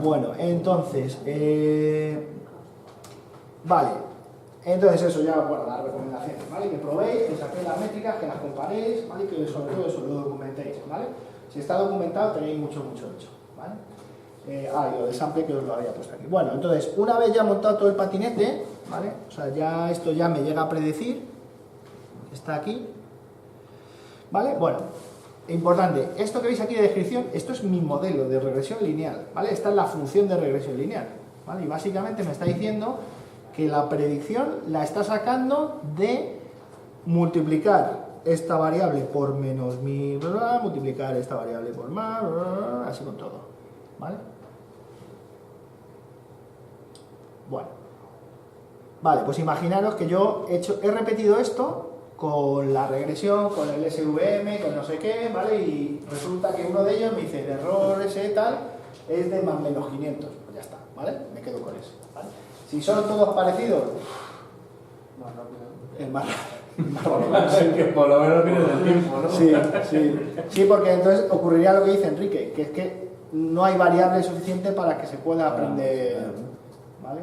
Bueno, entonces, vale. Entonces eso ya, bueno, las recomendaciones, ¿vale? Que probéis, que saquéis las métricas, que las comparéis, ¿vale? Y que sobre todo eso lo documentéis, ¿vale? Si está documentado tenéis mucho hecho, ¿vale? Y lo de sample que os lo había puesto aquí. Bueno, entonces, una vez ya montado todo el patinete, ¿vale? O sea, ya esto ya me llega a predecir, está aquí, ¿vale? Bueno, importante, esto que veis aquí de descripción, esto es mi modelo de regresión lineal, ¿vale? Esta es la función de regresión lineal, ¿vale? Y básicamente me está diciendo que la predicción la está sacando de multiplicar esta variable por menos mi, multiplicar esta variable por más, así con todo, ¿vale? Bueno, vale, pues imaginaros que yo he repetido esto con la regresión, con el SVM, con no sé qué, ¿vale? Y resulta que uno de ellos me dice el error ese tal es de más menos 500, pues ya está, ¿vale? Me quedo con eso, ¿vale? Si son todos parecidos, Más rápido. es más Que por lo menos tienes el tiempo, ¿no? Sí, porque entonces ocurriría lo que dice Enrique, que es que no hay variable suficiente para que se pueda aprender, ¿vale?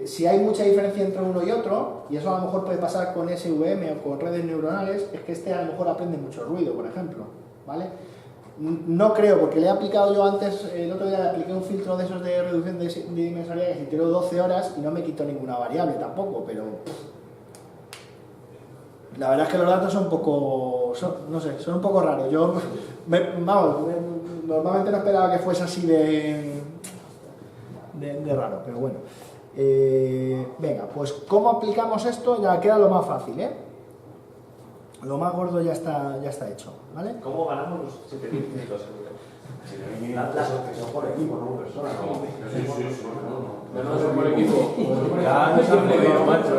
Si hay mucha diferencia entre uno y otro, y eso a lo mejor puede pasar con SVM o con redes neuronales, es que este a lo mejor aprende mucho ruido, por ejemplo, ¿vale? No creo, porque le he aplicado yo antes, el otro día le apliqué un filtro de esos de reducción de dimensionalidad que se tiró 12 horas y no me quitó ninguna variable tampoco, pero la verdad es que los datos son un poco, no sé, son un poco raros. Yo, normalmente no esperaba que fuese así de raro, pero bueno. Venga, pues ¿cómo aplicamos esto? Ya queda lo más fácil, ¿eh? Lo más gordo ya está hecho, ¿vale? ¿Cómo ganamos los 7.500 Que son por equipo, no por persona. No son por equipo. Ya nos ha jodido, macho.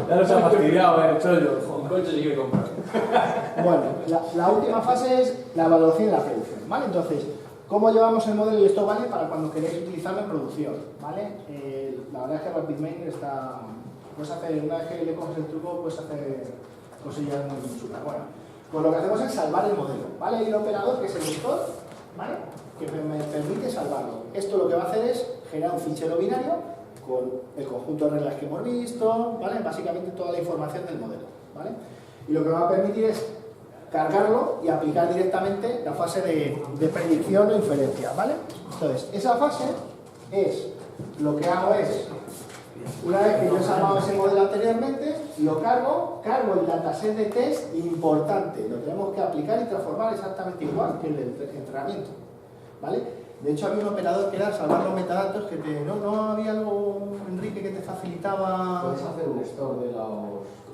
Ya nos ha fastidiado el chollo. Un coche sí que comprar. Bueno, la última fase es la evaluación y la predicción, ¿vale? Entonces, ¿cómo llevamos el modelo? Y esto vale para cuando queréis utilizarlo en producción, ¿vale? La verdad es que RapidMiner está... Puedes hacer, una vez que le coges el truco, puedes hacer cosillas muy chulas. Bueno, pues lo que hacemos es salvar el modelo, ¿vale? Y el operador, que es el vector, ¿vale? Que me permite salvarlo. Esto lo que va a hacer es generar un fichero binario con el conjunto de reglas que hemos visto, ¿vale? Básicamente toda la información del modelo, ¿vale? Y lo que va a permitir es cargarlo y aplicar directamente la fase de predicción o inferencia, ¿vale? Entonces, esa fase es, lo que hago es, una vez que yo he salvado ese modelo anteriormente, lo cargo el dataset de test importante, lo tenemos que aplicar y transformar exactamente igual que el del entrenamiento, ¿vale? De hecho había un operador que era salvar los metadatos que no había algo, Enrique, que te facilitaba... Puedes hacer un store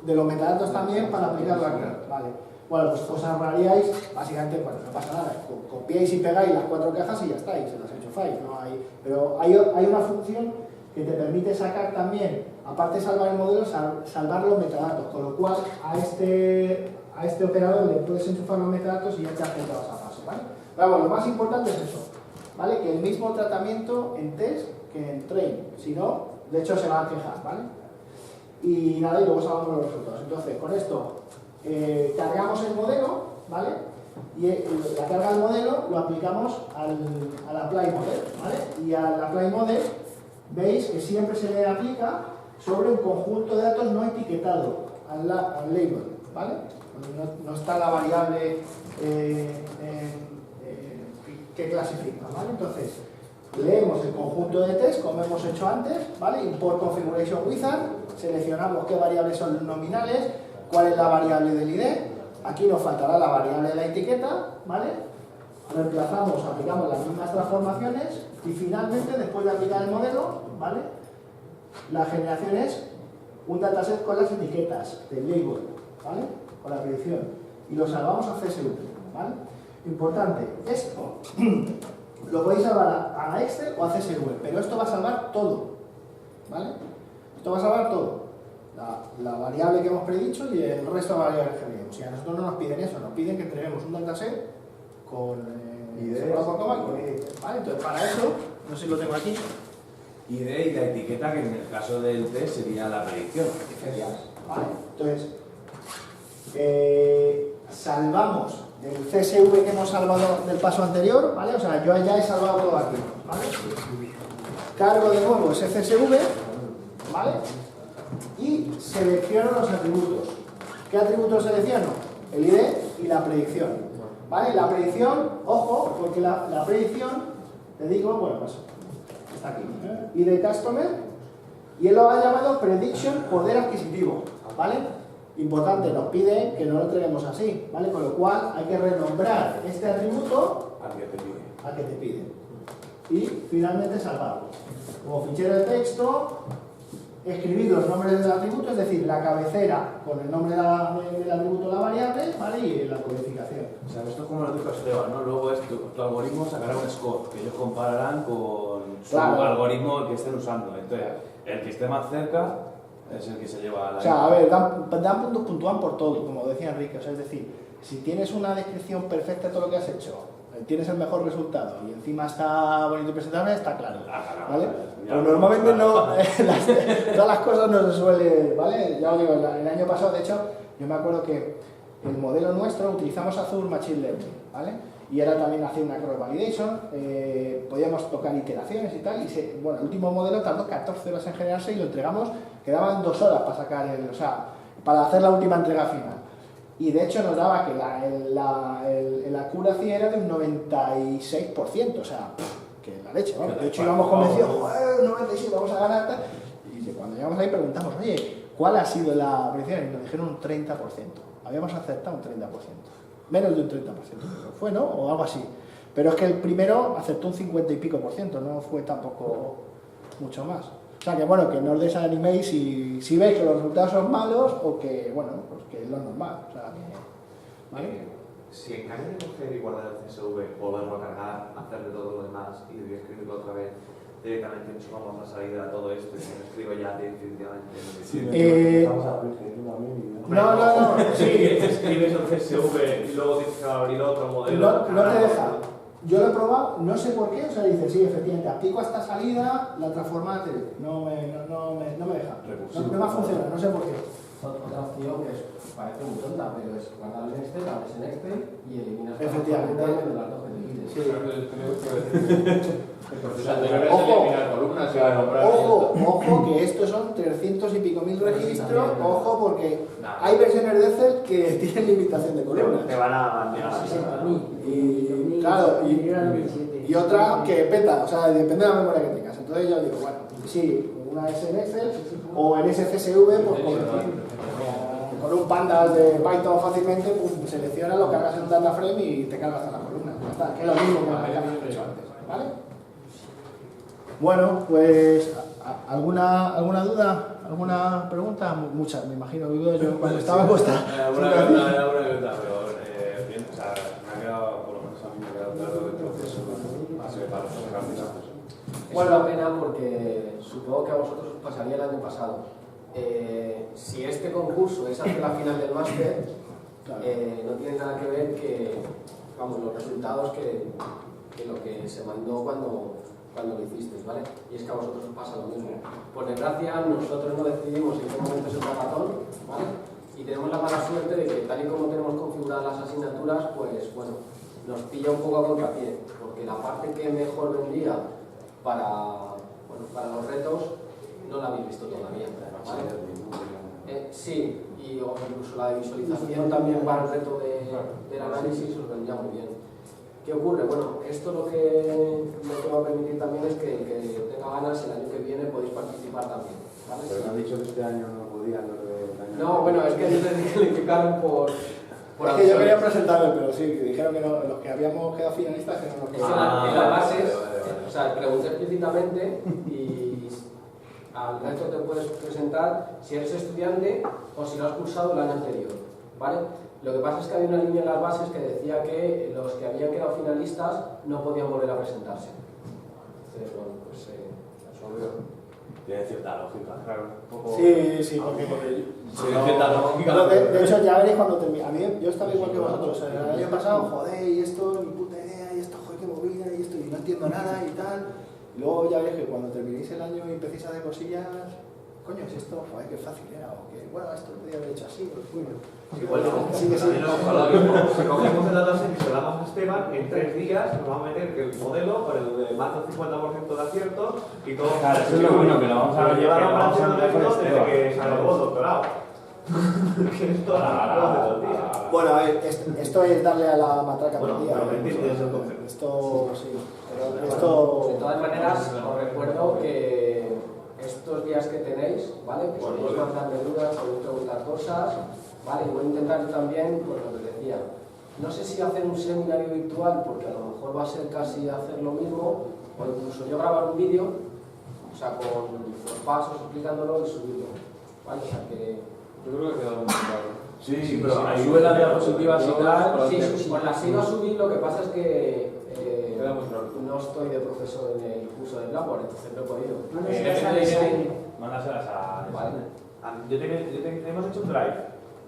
de los metadatos también para aplicarlo aquí, ¿vale? Bueno, pues os ahorraríais, básicamente, bueno, no pasa nada, copiáis y pegáis las 4 cajas y ya estáis, se las enchufáis, no hay... Pero hay una función que te permite sacar también, aparte de salvar el modelo, salvar los metadatos, con lo cual a este operador le puedes enchufar los metadatos y ya te hace toda esa fase, ¿vale? Pero bueno, lo más importante es eso, ¿vale? Que el mismo tratamiento en test que en train, si no, de hecho se va a quejar, ¿vale? Y nada, y luego salvamos los resultados. Entonces, con esto cargamos el modelo, ¿vale? Y la carga del modelo lo aplicamos al apply model, ¿vale? Y al apply model veis que siempre se le aplica sobre un conjunto de datos no etiquetado, al label, ¿vale? No está la variable que clasifica, ¿vale? Entonces, leemos el conjunto de test, como hemos hecho antes, ¿vale? Import configuration wizard, seleccionamos qué variables son nominales, cuál es la variable del ID, Aquí nos faltará la variable de la etiqueta, ¿vale? Reemplazamos, aplicamos las mismas transformaciones y finalmente, después de aplicar el modelo, ¿vale? La generación es un dataset con las etiquetas del label, ¿vale? Con la predicción. Y lo salvamos a CSV, ¿vale? Importante, esto lo podéis salvar a Excel o a CSV, pero esto va a salvar todo, ¿vale? Esto va a salvar todo. La variable que hemos predicho y el resto de variables que tenemos. Y a nosotros no nos piden eso, nos piden que entreguemos un dataset con separado por coma y con IDs, ¿vale? Entonces, para eso, no sé si lo tengo aquí. ID y la etiqueta, que en el caso del test sería la predicción. ¿Vale? Entonces, salvamos del CSV que hemos salvado del paso anterior, ¿vale? O sea, yo ya he salvado todo aquí, ¿vale? Cargo de nuevo ese CSV, ¿vale? Y selecciono los atributos. ¿Qué atributos selecciono? El ID y la predicción, ¿vale? La predicción, ojo, porque la predicción, te digo, bueno, pues está aquí, ID Customer, y él lo ha llamado Prediction Poder Adquisitivo, ¿vale? Importante, nos pide que no lo entreguemos así, ¿vale? Con lo cual hay que renombrar este atributo al que te pide. Y finalmente salvarlo. Como fichero de texto, escribir los nombres del atributo, es decir, la cabecera con el nombre del atributo de la variable, ¿vale? Y la codificación. O sea, esto es como lo dijo Esteban, ¿no? Luego tu algoritmo sacará un score que ellos compararán con su algoritmo que estén usando. Entonces, el que esté más cerca es el que se lleva la... O sea, a ver, dan puntos, puntúan por todo, como decía Enrique. O sea, es decir, si tienes una descripción perfecta de todo lo que has hecho, tienes el mejor resultado y encima está bonito y presentable, está claro, ¿vale? Pero normalmente no, todas las cosas no se suelen, ¿vale? Ya os digo, el año pasado, de hecho, yo me acuerdo que el modelo nuestro utilizamos Azure Machine Learning, ¿vale? Y era también hacer una cross validation, podíamos tocar iteraciones y tal, y bueno, el último modelo tardó 14 horas en generarse y lo entregamos, quedaban 2 horas para sacar o sea, para hacer la última entrega final. Y de hecho nos daba que la accuracy era de un 96%, o sea, que la leche, ¿no? De hecho íbamos convencidos, joder, 96, vamos a ganar, tal. Y cuando llegamos ahí preguntamos, oye, ¿cuál ha sido la predicción? Y nos dijeron un 30%. Habíamos acertado un 30%. Menos de un 30%, creo. Fue, ¿no? O algo así. Pero es que el primero acertó un 50 y pico %, no fue tampoco mucho más. O sea que bueno, que no os desaniméis si veis que los resultados son malos o que, bueno, pues que es lo normal. O sea, que, ¿vale? Si en caso de coger y guardar el CSV, volverlo a cargar, hacerle todo lo demás y escribirlo otra vez, directamente nos vamos a salida a todo esto y se lo escribo ya definitivamente. Sí, vamos a también. No, sí. Escribes el CSV y luego tienes que abrir otro modelo. No te deja. Yo lo he probado, no sé por qué, o sea, dice, sí, efectivamente, aplico esta salida, la transforma no me deja. No me ha funcionado, no sé por qué. Otra opción que parece muy tonta, pero es guardar en Excel, abres en Excel y eliminas Efectivamente. los datos que te pides. Ojo, que estos son 300 y pico mil registros, ojo, porque hay versiones de Excel que tienen limitación de columnas. Te van a Y claro, y otra que peta, o sea, depende de la memoria que tengas. Entonces yo digo, bueno, sí, una es en Excel o en SCSV, pues con un pandas de Python fácilmente, pues selecciona, lo cargas en un data frame y te cargas a la columna. Ya está, que es lo mismo que lo que habíamos hecho antes, ¿vale? Bueno, pues ¿alguna duda? ¿Alguna pregunta? Muchas, me imagino, dudo yo cuando estaba puesta. Alguna pregunta, pero bien, o sea, me ha quedado, por lo menos a mí me ha quedado claro el proceso, más que para los candidatos. Es una pena porque supongo que a vosotros os pasaría el año pasado. Si este concurso es hacia la final del máster, no tiene nada que ver que, vamos, los resultados que lo que se mandó cuando lo hicisteis, ¿vale? Y es que a vosotros os pasa lo mismo. Por desgracia, nosotros no decidimos en qué momento es el hackathon, ¿vale? Y tenemos la mala suerte de que tal y como tenemos configuradas las asignaturas, pues bueno, nos pilla un poco a contrapié, porque la parte que mejor vendría para los retos no la habéis visto todavía, ¿vale? Sí, y o incluso la de visualización también para el reto del análisis os vendría muy bien. ¿Qué ocurre? Bueno, esto lo que va a permitir también es que el que tenga ganas el año que viene podéis participar también, ¿vale? Pero me han dicho que este año no podían, No, bueno, es que ellos le indicaron por por Es que yo quería alusiones. presentarme, pero sí, que dijeron que no, los que habíamos quedado finalistas que no nos Es que en las bases, o sea, pregunté explícitamente y al resto te puedes presentar si eres estudiante o si lo has cursado el año anterior, ¿vale? Lo que pasa es que había una línea en las bases que decía que los que habían quedado finalistas no podían volver a presentarse. Entonces, bueno, pues Tiene cierta lógica. Claro, un poco... Sí, porque... Tiene cierta lógica. Pero de hecho, ya veréis cuando termine. A mí, yo estaba igual que vosotros. O sea, el año pasado, joder, y esto, ni puta idea, y esto, joder, qué movida, y esto, y no entiendo nada, y tal. Y luego ya veréis que cuando terminéis el año y empecéis a hacer cosillas, coño, es esto, joder, qué fácil era, o que, bueno, esto lo podía haber hecho así, pues, bueno. Igual Sí, que sí. también nos pasa lo mismo. Si cogemos el dataset y se lo damos a Esteban, en 3 días nos vamos a meter el modelo con el más del 50% de acierto y todo. Claro, eso es lo bueno, que lo vamos a ver, que lo vamos a ver con desde Esteban. que salió el doctorado. Que es toda la cosa de los días. Bueno, a ver, esto es darle a la matraca Bueno, todo el día. pero me entiendes el concepto. Esto, sí. Pero de esto... todas maneras, os recuerdo que estos días que tenéis, ¿vale? Que podéis mandarme dudas, podéis preguntar cosas, ¿vale? Y voy a intentar también, pues lo que decía, no sé si hacer un seminario virtual, porque a lo mejor va a ser casi hacer lo mismo, o incluso yo grabar un vídeo, o sea, con los pasos explicándolo y subirlo, ¿vale? O sea que... Yo creo que ha quedado muy claro. Sí, pero sube las diapositivas y tal. Sí, os las iba a subir, lo que pasa es que Queda muy claro. no estoy de profesor en el curso de Blackboard, entonces no he podido. Mándaselas a... Vale. Hemos hecho un drive.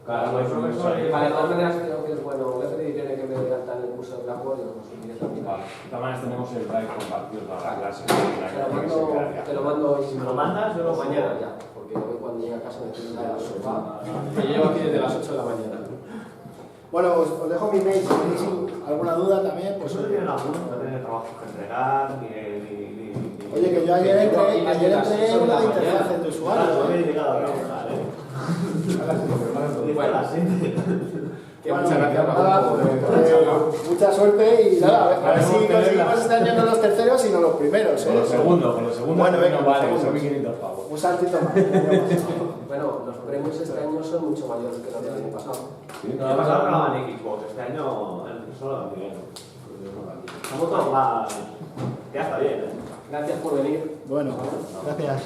Claro, Vale, de todas maneras creo que es bueno. Voy a pedir a Irene que me dé alta en el curso de Blackboard y lo subiré también. Vale. De todas maneras tenemos el drive compartido para la clase. Te lo mando hoy. Si me lo mandas, yo lo subo. mañana ya. Porque hoy cuando llegue a casa me tengo la sopa. Me llevo aquí desde las 8 de la mañana. Bueno, os dejo mi mail. Si tenéis alguna duda también, pues... Pues no tienen apuro, no tienen trabajo que entregar, ni... Oye, que yo ayer entré en la interfaz de usuario. No había llegado a trabajar, Bueno, que Bueno, muchas gracias. nada, mucha suerte y nada, a ver si conseguimos este año no los terceros, sino los primeros. Con los segundos, Bueno, venga, no vale, los son segundos. 1500 pavos. Un saltito más. Bueno, los premios este año son mucho mayores que los del año pasado. El año pasado no daban Xbox, este año solo dan dinero. Somos todos más... Ya está bien, Gracias por venir. Bueno, gracias.